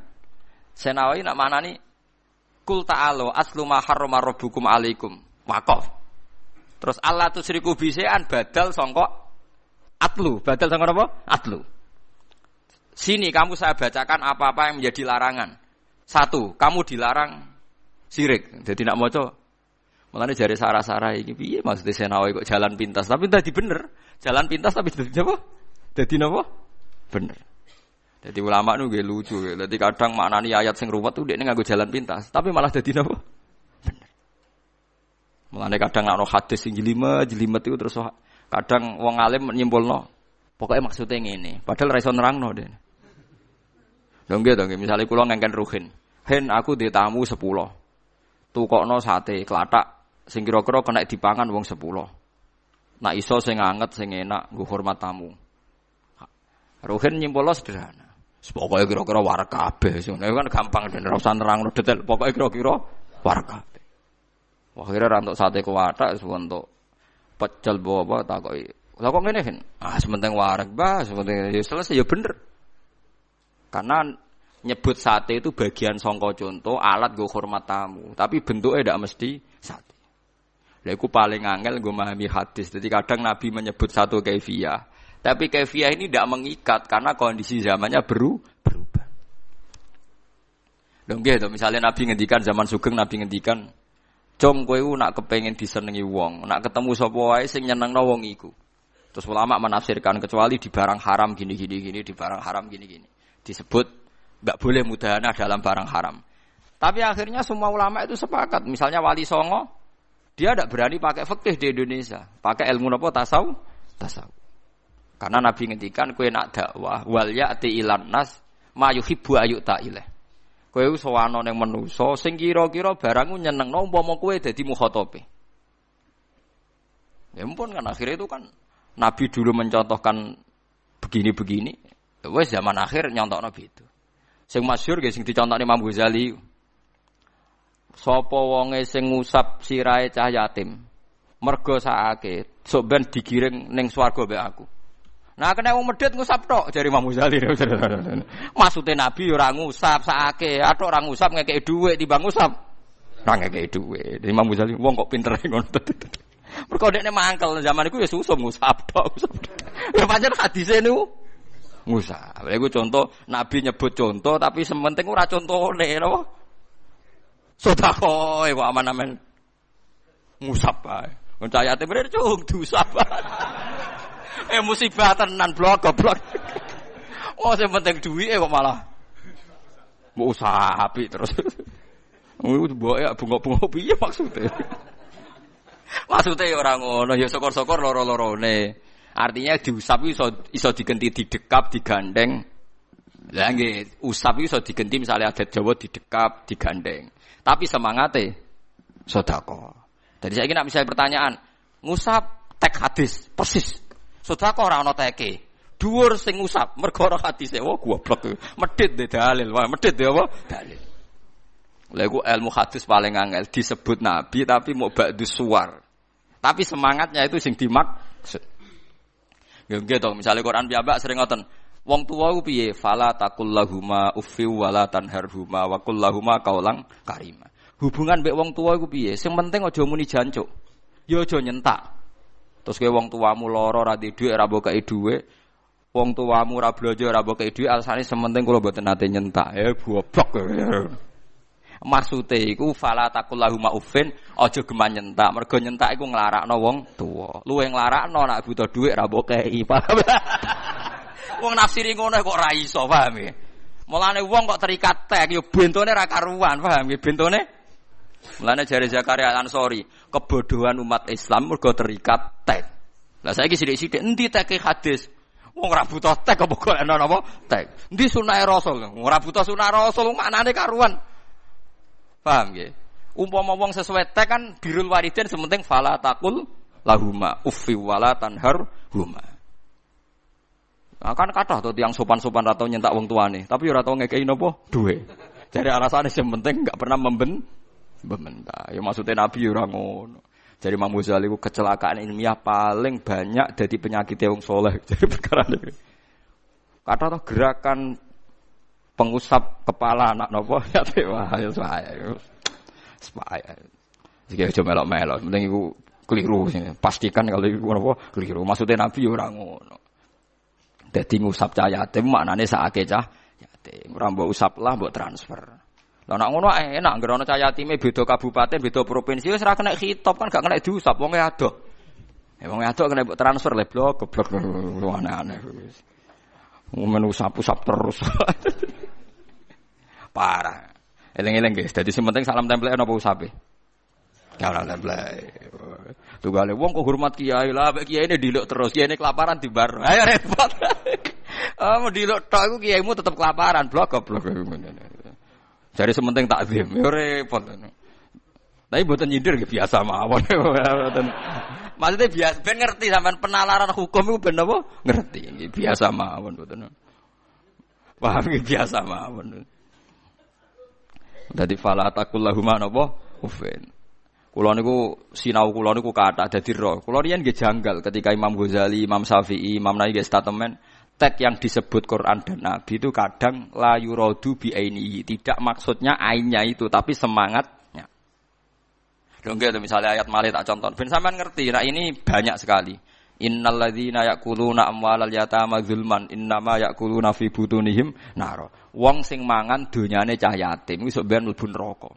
Senawi nak manani kul ta'alu aslu ma harrama rabbukum alaikum waqaf. Terus Allah tusyriku bihi syai'an badal sangka atlu, badal sangka apa? Atlu. Sini kamu saya bacakan apa-apa yang menjadi larangan. Satu, kamu dilarang syirik. Jadi nak maca. Mulane jare sarah-sarah iki piye maksudnya Senawi kok jalan pintas, tapi tadi bener. Jalan pintas tapi dadi apa? Dadi napa? Bener. Jadi ulama nu nggih lucu. Dadi kadang maknani ayat sing ruwet tuh dekne nganggo jalan pintas, tapi malah dadi napa? Bener. Mulane kadang ana hadis sing jelimet itu terus kadang wong alim nyimpulno. Pokoknya maksudnya ngene, padahal ra iso nerangno den. Lho nggih to nggih, misale kula ngengken ruhin. Hen aku ndek tamu 10. Tukokno sate klathak sing kira-kira kena dipangan wong 10. Nak iso sing anget sing enak nggo hormat tamu. Ruhin nyimpulno sederhana. Pokoke kira-kira war kabeh. Ngono kan gampang den ora usah nerangno detail. Pokoke kira-kira war kabeh. Wah kira ra entuk sate klathak entuk pecel apa takoki. Lah kok ngene kan? Sementing wareg, Mbah, sementing ya selesai ya bener. Karena nyebut sate itu bagian sangka contoh alat go hormat tamu, tapi bentuknya tidak mesti sate. Lha iku paling angel nggo memahami hadis. Jadi kadang Nabi menyebut satu kaifiyah, tapi kaifiyah ini tidak mengikat karena kondisi zamannya berubah. Lho nggih to, misalnya Nabi ngendikan zaman Sugeng Nabi ngendikan, "Jong kowe nak kepengin disenengi wong, nak ketemu sapa wae sing nyenengno wong iku." Terus ulama menafsirkan kecuali di barang haram gini, di barang haram gini. Disebut enggak boleh mudahana dalam barang haram. Tapi akhirnya semua ulama itu sepakat. Misalnya Wali Songo, dia tidak berani pakai fikih di Indonesia, pakai ilmu apa tasawuf. Karena Nabi ngendikan kowe nak dakwah wal ya'ti ilan nas ma yuhibbu ayyuta ilaih. Kowe sowan ning manusa sing kira-kira barangmu nyenengno umpama kowe dadi mukhatabe. Ya ampun kan akhirnya itu kan Nabi dulu mencontohkan begini-begini. Wes zaman akhir nyontokno gitu. Sing masyhur nggih sing dicontohne Imam Ghazali. Sapa wonge sing ngusap sirahe cah yatim, mergo sakake, sok ben digiring ning swarga mbek aku. Nah kena wong medhit ngusap tok jare Imam Ghazali. Maksude Nabi ora ngusap sakake, atok ora ngusap ngekeki dhuwit timbang ngusap. Ora ngekeki dhuwit. Imam Ghazali wong kok pinter ngono. Mergo dekne mangkel zaman iku ya susum ngusap tok. Ya pancen hadise niku ngusap. Lha iku contoh Nabi nyebut contoh tapi sementing ora contone napa? Sedekah kok aman-aman ngusap bae. Wong cayate bener cung diusap. Musibah tenan blok goblok. Oh sing penting duwike kok malah mau usaha apik terus. Iku mboke bunga-bunga piye maksude? Maksude ora ngono, ya syukur-syukur loro-lorone. Artinya diusap iso digenti didekap, digandeng. Lah nggih, usap iso digenti misalnya adat Jawa didekap, digandeng. Tapi semangate sedekah. Jadi saiki nek misalnya pertanyaan, ngusap tek hadis persis. Sedekah ora ana teke. Dhuwur sing ngusap mergo ora hadise. Wah goblok. Medhit de dalil. Wah medhit de apa? Dalil. Lha iku ilmu hadis paling angel disebut nabi tapi mau ba'dus suwar. Tapi semangatnya itu sing dimaksud. Nggih to, misale Quran piyambak sering ngoten. Wong tuwa ku piye? Fala taqullahuma uffi wala tanharhuma wa qullahuma qaulan karima. Hubungan mbek wong tuwa iku piye? Sing penting aja muni jancuk. Ya aja nyentak. Terus kowe wong tuamu lara ra duwe dhuwit ra mbokeki dhuwit. Wong tuamu ora blanja ora mbokeki dhuwit alasane sementing kula mboten nate nyentak. Goblok. Maksude iku fala taqullahuma uffin aja geman nyentak. Mergo nyentak iku nglarakno wong tuwa. Luwih nglarakno nek butuh dhuwit ra mbokeki. Paham? Wong nafsiri ngono kok ra iso, paham ya? Mulane wong kok terikat tek yo bentone ra karuan, paham ya? Bentone. Mulane jare Zakaria Al-Ansori, kebodohan umat Islam mergo terikat tek. Lah saiki sithik-sithik endi teke hadis? Wong ora butuh tek apa kok ana napa? Tek. Endi sunah Rasul? Ora butuh sunah Rasul, maknane karuan. Paham nggih? Umpama wong sesuai tek kan birrul walidain sementing fala taqul lahuma uffi wala tanharhuma. Kan kathah to tiyang sopan-sopan ra tau nyentak wong tuane, tapi ora tau ngekeki napa? Duwe. Jadi alasane sing penting enggak pernah membentak. Ya maksudnya Nabi ora ngono. Jadi Imam Ghazali ku kecelakaan ilmiah paling banyak dadi penyakit wong saleh. Jadi perkara niku. Kathah to gerakan pengusap kepala anak napa ya wah ya saya. Iki aja melok-melok, penting iku keliru. Pastikan kalau iku napa keliru. Maksudnya Nabi ora ngono. Dadi ngusap cah yatim maknane sakake cah yatim. Ora mbok usap lah mbok transfer. Lah nek ngono enak ngerono cah yatime beda kabupaten, beda provinsi wis ora kena khitab kan gak kena diusap wong adoh. Wong adoh kena mbok transfer le blok goblok aneh-aneh wis. Men usap-usap terus. Parah. Eling-eling guys, dadi sing penting salam template napa usape? Salam template. Tugale wong kok hormat kiai lah, mek kiai ini diluk terus, kiai ini kelaparan dibar. Ayo repot. Mau diluk tok iku kiaimu tetep kelaparan, blok goblok. Jare sementing takzim, yo repot. Tapi mboten nyindir biasa mawon. Maksudnya biasa ben ngerti sampean penalaran hukum iku ben apa? Ngerti. Biasa mawon mboten. Paham iki biasa mawon. Dadi fala taqullahuma napa? Ufin. Kula niku sinau kula niku kathah dadi roh. Kula riyen nggih janggal ketika Imam Ghazali, Imam Syafi'i, Imam Nawawi nggih statement tek yang disebut Quran dan Nabi itu kadang la yuradu bi ainihi, tidak maksudnya ainnya itu tapi semangatnya. Lho nggih misalnya ayat malih tak contoh ben sampean ngerti, nah ini banyak sekali. Innal ladzina yaquluna amwalal yatama zulman innama yaquluna fi butunihim nar. Wong sing mangan donyane cah yatim iku sok ben mlebu neraka.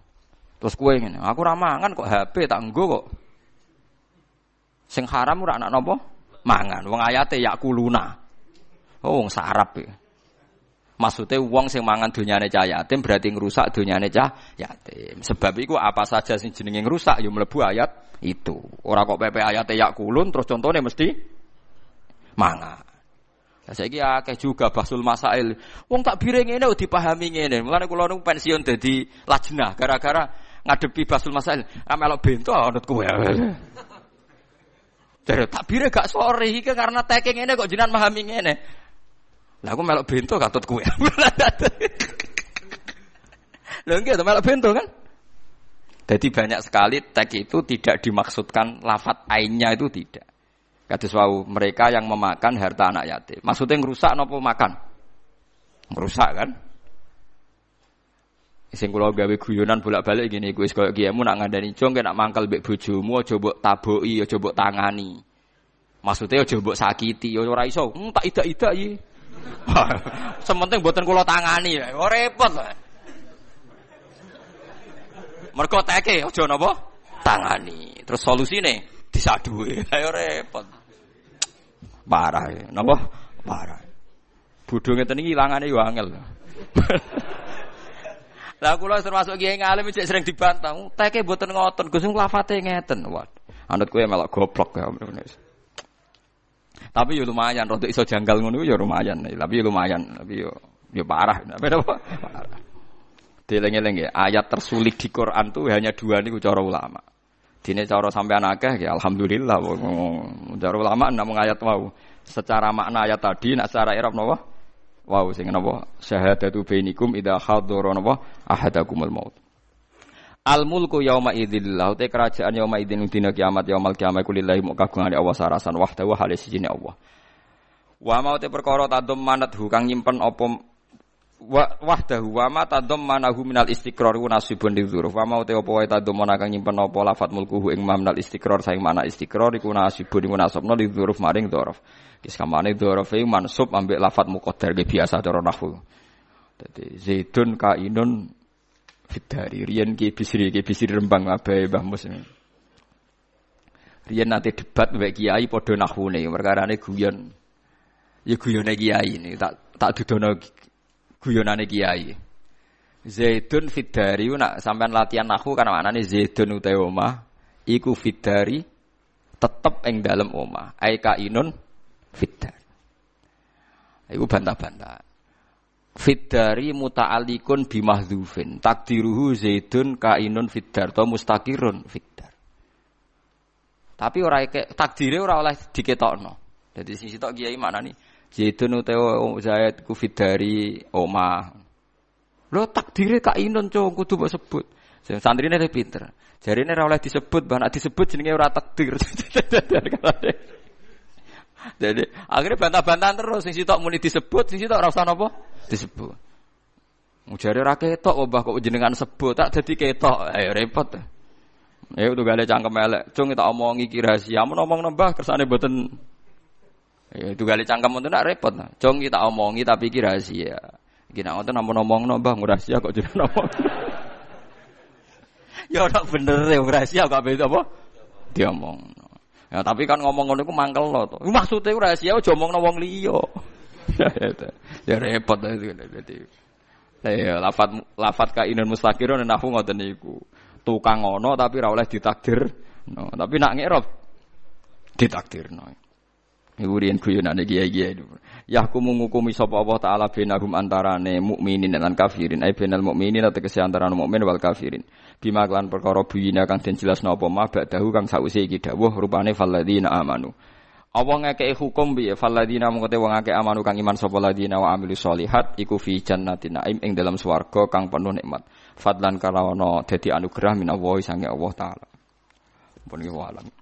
Terus kowe ngene, aku ora mangan kok HP tak nggo kok. Sing haram ora anak napa? Mangan. Wong ayate yakuluna. Oh wong sarap e. Maksude wong sing mangan donyane cah yatim berarti ngrusak donyane cah yatim. Sebab iku apa saja sing jenenge ngrusak ya mlebu ayat itu. Ora kok pepe ayate yakulun terus contone mesti mangan. Lah saiki akeh juga basul masail. Wong tak bire ngene kok dipahami ngene. Mulane kula nu pensiun dadi lajnah gara-gara ngadepi basul masail. Melok bento anut kowe. Jadi takbire gak sore iki karena teke ngene kok jenengan memahami ngene. Lah aku melok bento katut kowe. Lha nggih to melok bento kan? Jadi banyak sekali tek itu tidak dimaksudkan lafaz ainnya itu tidak. Kados wau mereka yang memakan harta anak yatim. Maksudnya ngerusak napa makan? Ngerusak kan? Sing kula gawe guyonan bolak-balik ngene iku wis koyo kiaimu nak ngandani jong nek mangkel mbek bojomu aja mbok taboki, aja mbok tangani. Maksudnya aja mbok sakiti, ora iso. Tak idak-idak iki. Sementing mboten kula tangani, ora repot. Mergo teke aja napa? Tangani. Terus solusine disaduhe. Ayo repot. Parah ya. Napa? Parah. Bodho ngeten iki ilangane yo angel. Lah kula termasuk kiai ngalim cek sering dibantah. Teke mboten ngoten, Gus lafate ngeten. Waduh. Anut kowe melok goblok ya. Tapi yo lumayan, rodok iso janggal ngono yo lumayan. Tapi yo lumayan, tapi yo parah. Parah. Deleng-eleng ya, ayat tersulit di Quran tuh hanya 2 niku cara ulama. Dene cara sampean akeh ya alhamdulillah. Cara ulama namung ayat wau. Secara makna ayat tadi nek secara i'rab napa? Wau sing napa? Syahadatu bainikum idza hadara napa ahadakumul maut. Al mulku yauma idzillah te kerajaan yauma idzin dina kiamat yaumal kiamat kulillahi mukagungane Allah sarasan wahdahu hale sijine Allah. Wa mau te perkara tadum manat kang nyimpen apa wahdahu wa ma tadum manahu minal istiqrar wa nasibun lidzuruf. Wa mau te apa wae tadum kang nyimpen apa lafat mulkuhu ing minal istiqrar saing mana istiqrar iku nasibun iku nasabna lidzuruf maring dzuruf. Kis kamane dzuruf e mansub ambek lafat muqaddar ge biasa cara nahwu. Dadi zaidun kainun fitari riyen ki bisri Rembang abahe Mbah Mus. Riyen nate debat mbek kiai padha nahwune perkarane guyon. Ya guyone kiai ini tak dudono guyonane kiai. Zaidun fitari nak sampean latihan nahwu kan maknane zaidun utawa omah iku fitari tetep ing dalem omah. Ai kainun fitar. Iku bantah-bantah. Fitari muta'alliqun bimahdhufin. Takdiruhu zaidun kainun fitar to mustaqirun fitar. Tapi ora takdire ora oleh diketokno. Dadi sing sitok kiai maknane zaidun utawa Zaid ku fitari omah. Lho takdire kainun cuk kudu mbok sebut. Santrine le pinter. Jarine ora oleh disebut, bah nek disebut jenenge ora takdir. Jadi akhirnya bantah-bantahan terus sing sitok muni disebut, sing sitok ora usah napa disebut. Mujare ora ketok obah kok jenengan sebut, tak dadi ketok. Ayo repot. Ya kudu gale cangkem elek. Cung tak omongi iki rahasia, mun omong nembah kersane mboten. Ya itu gale cangkem ngoten nak repot. Cung kita omongi tapi iki rahasia. Iki nek ngoten ampun omongno mbah rahasia kok jenengan omong. Ya ora bener ya rahasia kok beda apa? Diomong. Ya tapi kan ngomong ngono iku mangkel to. Maksude rahasia aja omongno wong liya. Ya repot dadi. Ya lafat kainun mustaqirun nahwu ngoten niku. Tukang ngono tapi ora oleh ditakdir. No, tapi nak ngerop ditakdirno. Iku riyen guyonane kiai-kiai. Yahkumu ngukumi sapa Allah taala bainahum antarane mukminin lan kafirin. Ai bainal mukminin tegese antarane mukmin wal kafirin. Bima lan perkara buyina kang den jelasno apa ma ba'dahu kang sause iki dawuh rupane falladzina amanu. Apa ngekeki hukum piye falladzina mengkote wong akeh amanu kang iman sapa ladina wa amilus solihat iku fi jannatin naim ing dalam swarga kang penuh nikmat. Fadlan kalawana dadi anugerah min Allah sange Allah taala. Pun iki walam.